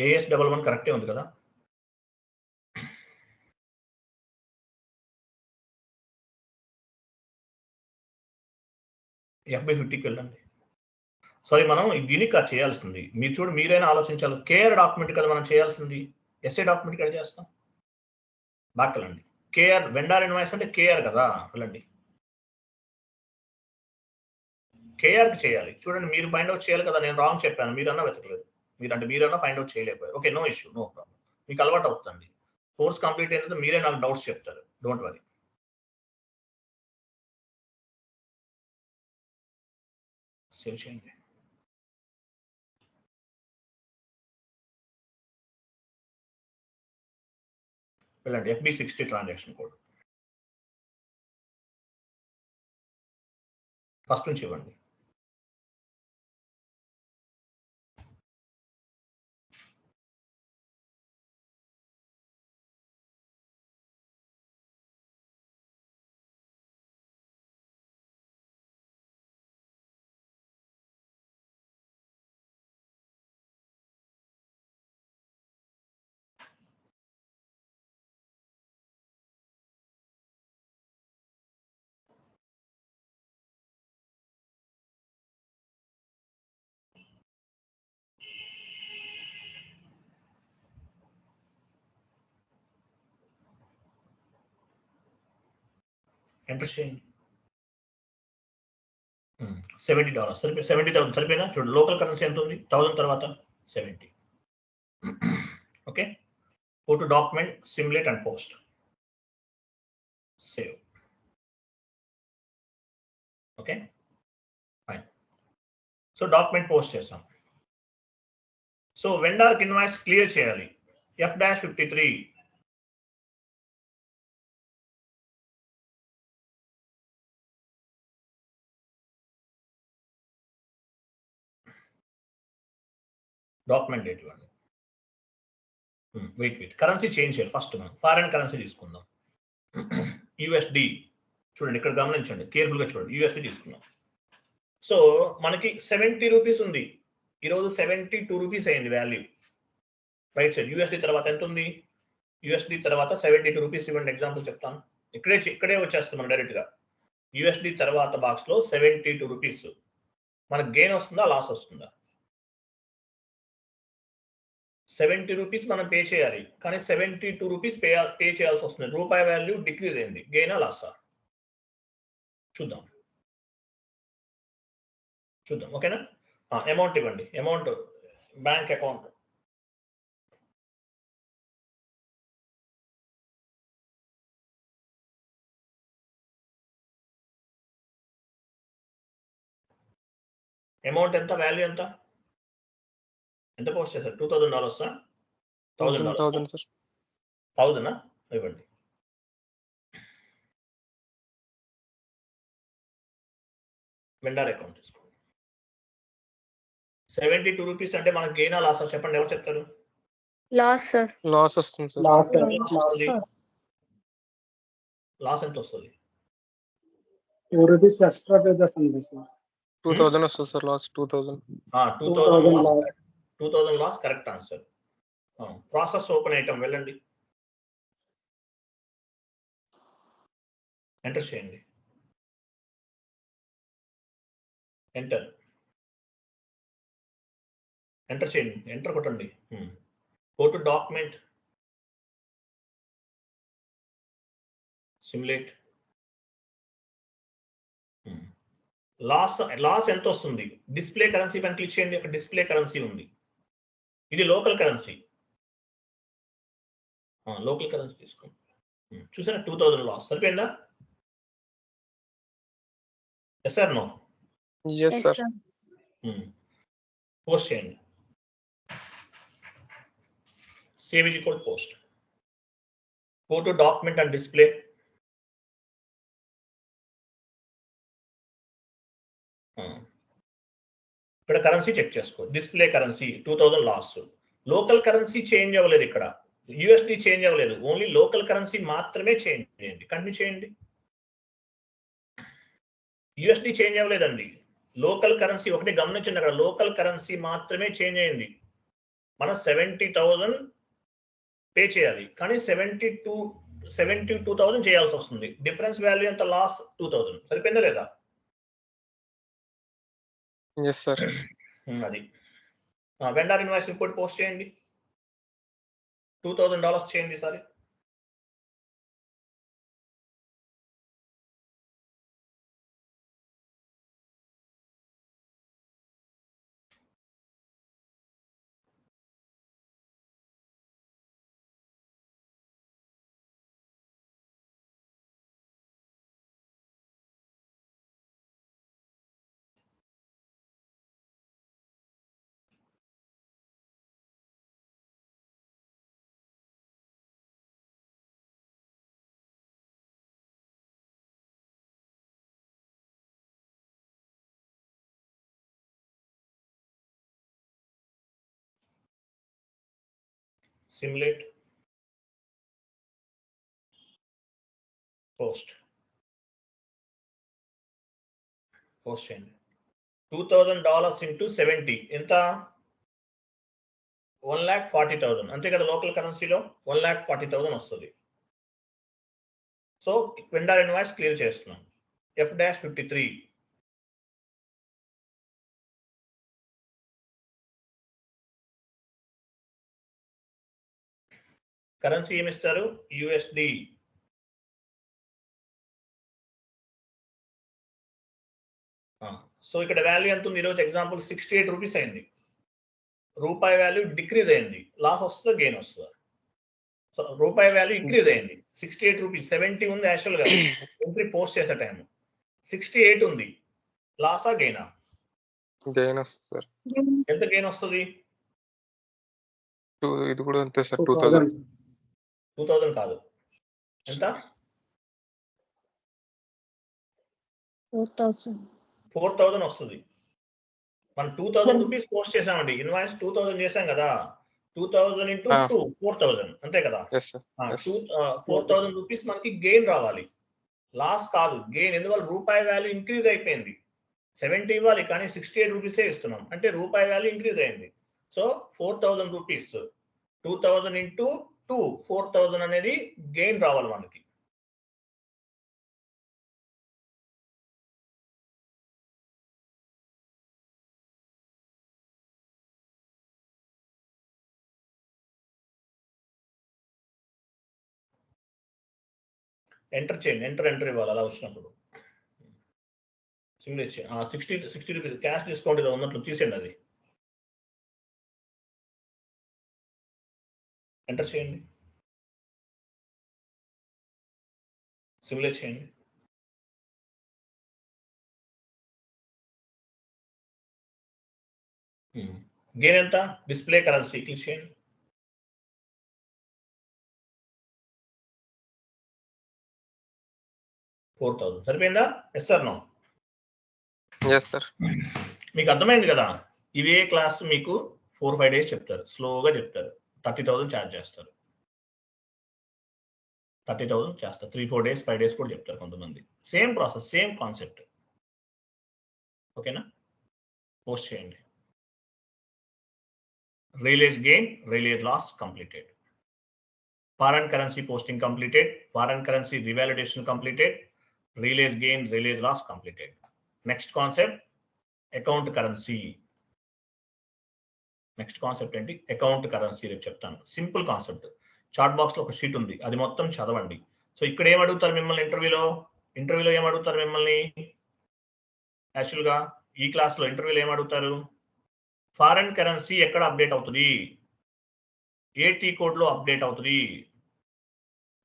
AS11 కరెక్టే ఉంది కదా. FB50కి వెళ్ళండి. సారీ, మనం దీనికి కాదు చేయాల్సింది. మీరు చూడు, మీరైనా ఆలోచించాలి. కేఆర్ డాక్యుమెంట్ కదా మనం చేయాల్సింది. ఎస్ఏ డాక్యుమెంట్ కదా చేస్తాం. బాగా వెళ్ళండి. కేఆర్ వెండర్ ఇన్వాయిస్ అంటే కేఆర్ కదా. వెళ్ళండి, కేఆర్కి చేయాలి. చూడండి, మీరు ఫైండ్ అవుట్ చేయాలి కదా. నేను రాంగ్ చెప్పాను, మీరన్నా వెతకలేదు. మీరైనా ఫైండ్ అవుట్ చేయలేకపోయారు. Okay, no issue, no problem. మీకు అలవాటు అవుతుంది. కోర్స్ కంప్లీట్ అయిన తర్వాత మీరే నాకు డౌట్స్ చెప్తారు. Don't worry. సేవ్ చేయండి. వెళ్ళండి, FB60 ట్రాన్సాక్షన్ కోడ్ ఫస్ట్ నుంచి ఇవ్వండి. ఎంటర్ చేయండి. $70 సరిపోయి, 70,000 సరిపోయినా చూడండి. లోకల్ కరెన్సీ ఎంత ఉంది? 1000 తర్వాత 70. Okay, go to document, simulate and post. Save. Okay fine. So document post చేసాం. సో వెండర్కి ఇన్వాయిస్ క్లియర్ చేయాలి. F-53 డాక్యుమెంట్ డేట్ ఇవ్వండి. వెయిట్ కరెన్సీ చేంజ్ చేయాలి. ఫస్ట్ మనం ఫారెన్ కరెన్సీ తీసుకుందాం. USD చూడండి, ఇక్కడ గమనించండి, కేర్ఫుల్గా చూడండి. USD తీసుకున్నాం. సో మనకి 70 రూపీస్ ఉంది. ఈరోజు 72 రూపీస్ అయింది వాల్యూ. రైట్ సైడ్ USD తర్వాత ఎంత ఉంది? USD తర్వాత 72 రూపీస్ ఇవ్వండి. ఎగ్జాంపుల్ చెప్తాను. ఇక్కడే వచ్చేస్తాం మనం డైరెక్ట్గా. USD తర్వాత బాక్స్లో 72 రూపీస్. మనకు గెయిన్ వస్తుందా, లాస్ వస్తుందా? 70 రూపీస్ మనం పే చేయాలి, కానీ 72 రూపీస్ పే చేయాల్సి వస్తుంది. రూపాయి వాల్యూ డిక్రీజ్ అయింది. గెయినా, లాసా? చూద్దాం. ఓకేనా? అమౌంట్ ఇవ్వండి. Amount bank account. అమౌంట్ ఎంత? వాల్యూ ఎంత? ఎంత పోస్ట్ చేశారు? $2,000? $1,000 సార్. 1000 ఇవ్వండి. వెండర్ అకౌంట్ తీసుకోండి. 72 రూపీస్ అంటే మనకు గెయినా, లాసా? చెప్పండి, ఎవరు చెప్తారు? Loss sir. లాస్ వస్తుంది సార్. లాస్ ఎంత వస్తుంది? 2 రూపీస్ ఎక్స్ట్రా పే చేస్తాను సార్. 2000 వస్తుంది sir. Loss 2000. 2000 loss correct answer. Process open item వెళ్ళండి, ఎంటర్ చేయండి. ఎంటర్ చేయండి, ఎంటర్ కొట్టండి. Go to document, simulate. Loss ఎంత వస్తుంది? డిస్ప్లే కరెన్సీ పైన క్లిక్ చేయండి. అక్కడ డిస్ప్లే కరెన్సీ ఉంది. ఇది లోకల్ కరెన్సీ. లోకల్ కరెన్సీ తీసుకోండి. చూసారా? 2000 లాస్. సరిపోయిందా? Yes or no? Yes sir. Post చేయండి. Save is equal post. Go to document and display. ఇక్కడ కరెన్సీ చెక్ చేసుకో. Display currency 2000 loss. Local currency change అవ్వలేదు. ఇక్కడ USD చేంజ్ అవ్వలేదు. ఓన్లీ లోకల్ కరెన్సీ మాత్రమే చేంజ్ చేయండి. కంటిన్యూ చేయండి. USD చేంజ్ అవ్వలేదండి. లోకల్ కరెన్సీ ఒకటి గమనించండి. అక్కడ లోకల్ కరెన్సీ మాత్రమే చేంజ్ అయింది. మనం 70,000 పే చేయాలి, కానీ 72,000 చేయాల్సి వస్తుంది. డిఫరెన్స్ వాల్యూ ఎంత? లాస్ 2000. సరిపోయిందా లేదా? Yes sir. అది వెండర్ ఇన్వాయిస్ రిపోర్ట్ పోస్ట్ చేయండి. $2,000 చేయండి. సారీ, సిమ్యులేట్ పోస్ట్ చేయండి. $2,000 ఇంటూ 70 ఎంత? 1,40,000 అంతే కదా. లోకల్ కరెన్సీలో 1,40,000 వస్తుంది. సో వెండర్ ఇన్వాయిస్ క్లియర్ చేస్తున్నాం. F-53 కరెన్సీ ఏమిస్తారు? USD. సో ఇక్కడ వాల్యూ ఎంత ఉంది? ఈరోజు ఎగ్జాంపుల్ 68 రూపీస్ అయింది. రూపాయి వాల్యూ డిక్రీజ్ అయింది. లాస్ వస్తుందా గెయిన్ వస్తుందా? సో రూపాయి వాల్యూ ఇంక్రీజ్ అయింది. 68 రూపీస్ 70 ఉంది యాక్చువల్గా ఎంట్రీ పోస్ట్ చేసే టైం. 68 ఉంది. లాసా గెయినా? గెయిన్ వస్తుంది సార్. ఎంత గెయిన్ వస్తుంది? ఇది కూడా అంతే సార్. 2,000 కాదు. ఎంత? 4,000 వస్తుంది. మనం 2,000 రూపీస్ పోస్ట్ చేసామండి. ఇన్వాయిస్ 2,000 చేసాం కదా. 2,000 ఇంటూ 2 4,000 అంతే కదా. 4,000 రూపీస్ మనకి గెయిన్ రావాలి, లాస్ కాదు. గెయిన్ ఎందువల్ల? రూపాయి వాల్యూ ఇంక్రీజ్ అయిపోయింది. 70 ఇవ్వాలి కానీ 68 రూపీసే ఇస్తున్నాం అంటే రూపాయి వాల్యూ ఇంక్రీజ్ అయింది. సో 4,000 రూపీస్ 2,000 ఇంటూ 2 4,000 అనేది గెయిన్ రావాలి మనకి. ఎంటర్ చేయండి. ఎంటర్ ఇవ్వాలి అలా వచ్చినప్పుడు. సిమ్యులేట్ చేయండి. 60 రూపీస్ క్యాష్ డిస్కౌంట్ ఏదో ఉన్నట్లు తీసేయండి. అది ఎంటర్ చేయండి. సిమ్యులేట్ చేయండి. గెయిన్ ఎంత? డిస్ప్లే కరెన్సీ క్లిక్ చేయండి. $4,000 సరిపోయిందా? Yes sir no? Yes sir. మీకు అర్థమైంది కదా. ఇవే క్లాస్ మీకు 4-5 డేస్ చెప్తారు, స్లోగా చెప్తారు. 30,000 ఛార్జ్ చేస్తారు. 30,000 చేస్తారు. 3-4 డేస్ 5 డేస్ కూడా చెప్తారు కొంతమంది. Same process, same concept. ఓకేనా? పోస్ట్ చేయండి. Realise gain, realise loss completed. Foreign currency posting completed. Foreign currency revalidation completed. Realise gain, realise loss completed. Next concept account currency. Next concept ఏంటి? Account currency. రేపు చెప్తాను. Simple concept. Chat box లో ఒక sheet ఉంది, అది మొత్తం చదవండి. So ఇక్కడ ఏం అడుగుతారు మిమ్మల్ని ఇంటర్వ్యూలో ఏం అడుగుతారు మిమ్మల్ని? యాక్చువల్గా ఈ క్లాస్ లో ఇంటర్వ్యూలో ఏం అడుగుతారు? ఫారెన్ కరెన్సీ ఎక్కడ అప్డేట్ అవుతుంది? ఏటీ కోడ్ లో అప్డేట్ అవుతుంది.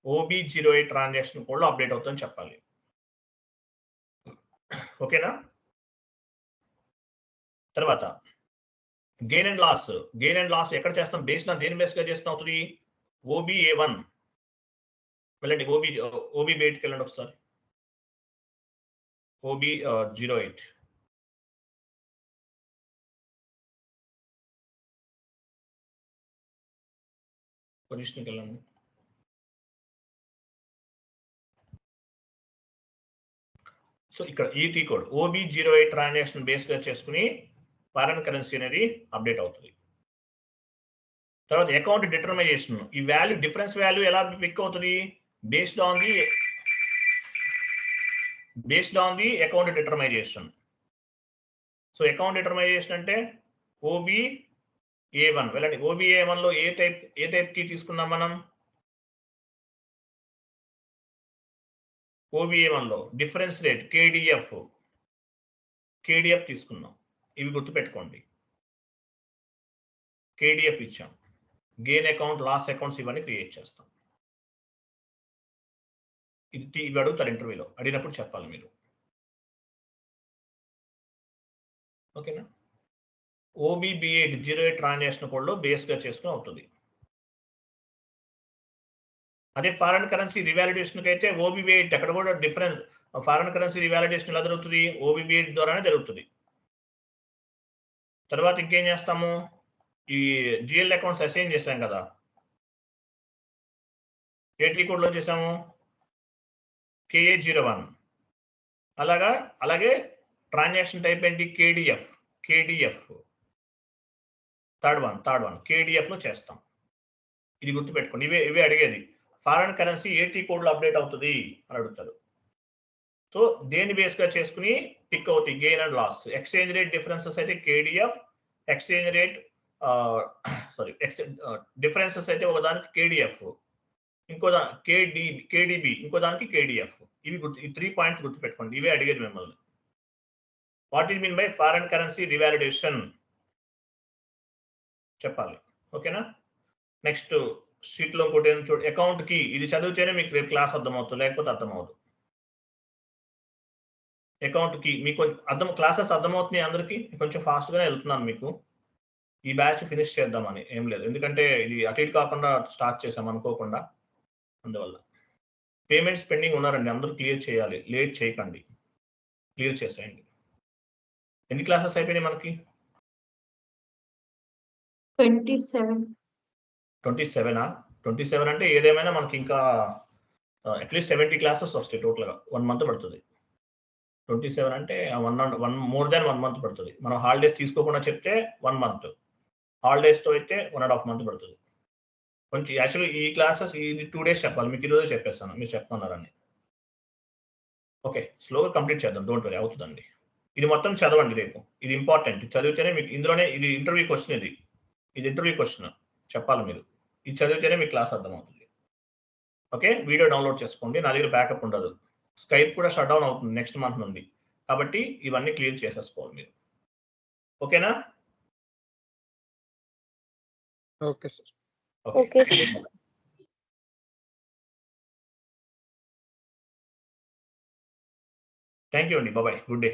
OB08 ట్రాన్సాక్షన్ కోడ్ లో అప్డేట్ అవుతుందని చెప్పాలి. ఓకేనా? తర్వాత gain and loss. Gain and loss ఎక్కడ చేస్తాం? బేస్డ్ ఆన్ దేని బేస్ గా చేస్తాం అవుతుంది? OBA1 వెళ్ళండి. OB8కి వెళ్ళండి ఒకసారి. OB08 పొజిషన్కి వెళ్ళండి. సో ఇక్కడ ఈటీ కోడ్ OB08 ట్రాన్సాక్షన్ బేస్ గా చేసుకుని ఫారెన్ కరెన్సీ అనేది అప్డేట్ అవుతుంది. తర్వాత అకౌంట్ డిటర్మైజేషన్. ఈ వాల్యూ డిఫరెన్స్ వాల్యూ ఎలా పిక్ అవుతుంది? Based on the account determination. So account determination అంటే OBA1 వెళ్ళండి. OBA1 లో ఏ టైప్ కి తీసుకున్నాం మనం? OBA1 లో డిఫరెన్స్ రేట్ KDF తీసుకున్నాం. ఇవి గుర్తుపెట్టుకోండి. KDF ఇచ్చాం. గెయిన్ అకౌంట్, లాస్ అకౌంట్స్ ఇవన్నీ క్రియేట్ చేస్తాం. ఇవి అడుగుతారు ఇంటర్వ్యూలో. అడిగినప్పుడు చెప్పాలి మీరు. ఓకేనా? OBB08 ట్రాన్సాక్షన్ కోడ్ లో బేస్ గా చేసుకుని అవుతుంది. అదే ఫారెన్ కరెన్సీ రివాలిడేషన్ అయితే OBB8 అక్కడ కూడా డిఫరెన్స్. ఫారెన్ కరెన్సీ రివాలిడేషన్ ఎలా జరుగుతుంది? OBB8 ద్వారానే జరుగుతుంది. తర్వాత ఇంకేం చేస్తాము? ఈ GL అకౌంట్స్ అసైన్ చేశాం కదా, ఏ ట్రీ కోడ్లో చేసాము? KA01. అలాగే ట్రాన్సాక్షన్ టైప్ ఏంటి? KDF. థర్డ్ వన్ KDF లో చేస్తాం. ఇది గుర్తుపెట్టుకోండి. ఇవే అడిగేది. ఫారెన్ కరెన్సీ ఏ ట్రీ కోడ్లో అప్డేట్ అవుతుంది అని అడుగుతారు. సో దేని బేస్గా చేసుకుని టిక్ అవుతాయి gain and loss. Exchange rate differences అయితే KDF, ఎక్స్చేంజ్ రేట్ డిఫరెన్సెస్ అయితే ఒకదానికి KDF, ఇంకో KDB, ఇంకో దానికి KDF. ఈ 3 పాయింట్స్ గుర్తుపెట్టుకోండి. ఇవే అడిగేది మిమ్మల్ని. What it mean by foreign currency revaluation చెప్పాలి. ఓకేనా? నెక్స్ట్ షీట్లో ఇంకోటి చూడు, అకౌంట్ కి. ఇది చదివితేనే మీకు రేపు క్లాస్ అర్థమవుతుంది, లేకపోతే అర్థమవుతుంది. అకౌంట్ కి మీకు క్లాసెస్ అర్థమవుతున్నాయి అందరికీ? కొంచెం ఫాస్ట్గానే వెళ్తున్నాను మీకు. ఈ బ్యాచ్ ఫినిష్ చేద్దామని ఏం లేదు, ఎందుకంటే ఇది అటు ఇటు కాకుండా స్టార్ట్ చేసాం అనుకోకుండా. అందువల్ల పేమెంట్స్ పెండింగ్ ఉన్నారండి, అందరూ క్లియర్ చేయాలి. లేట్ చేయకండి, క్లియర్ చేసేయండి. ఎన్ని క్లాసెస్ అయిపోయినాయి మనకి? 27. 27 అంటే ఏదేమైనా మనకి ఇంకా అట్లీస్ట్ 70 క్లాసెస్ వస్తాయి టోటల్గా. 1 మంత్ పడుతుంది. 27 అంటే మోర్ దాన్ 1 మంత్ పడుతుంది. మనం హాలిడేస్ తీసుకోకుండా చెప్తే 1 మంత్, హాలిడేస్తో అయితే 1.5 మంత్ పడుతుంది. కొంచెం యాక్చువల్లీ ఈ క్లాసెస్ ఇది 2 days చెప్పాలి, మీకు ఈరోజు చెప్పేస్తాను, మీరు చెప్తున్నారని. ఓకే, స్లోగా కంప్లీట్ చేద్దాం, డోంట్ వరీ, అవుతుందండి. ఇది మొత్తం చదవండి రేపు, ఇది ఇంపార్టెంట్. చదివితేనే మీకు ఇందులోనే ఇది ఇంటర్వ్యూ క్వశ్చన్, ఇది ఇంటర్వ్యూ క్వశ్చన్ చెప్పాలి మీరు. ఇది చదివితేనే మీకు క్లాస్ అర్థమవుతుంది. ఓకే, వీడియో డౌన్లోడ్ చేసుకోండి. నా దగ్గర బ్యాకప్ ఉండదు, స్కైప్ కూడా షట్ డౌన్ అవుతుంది నెక్స్ట్ మంత్ నుండి. కాబట్టి ఇవన్నీ క్లియర్ చేసేసుకోవాలి మీరు. ఓకేనా? Okay sir. Okay. Thank you అండి, బాయ్, గుడ్ డే.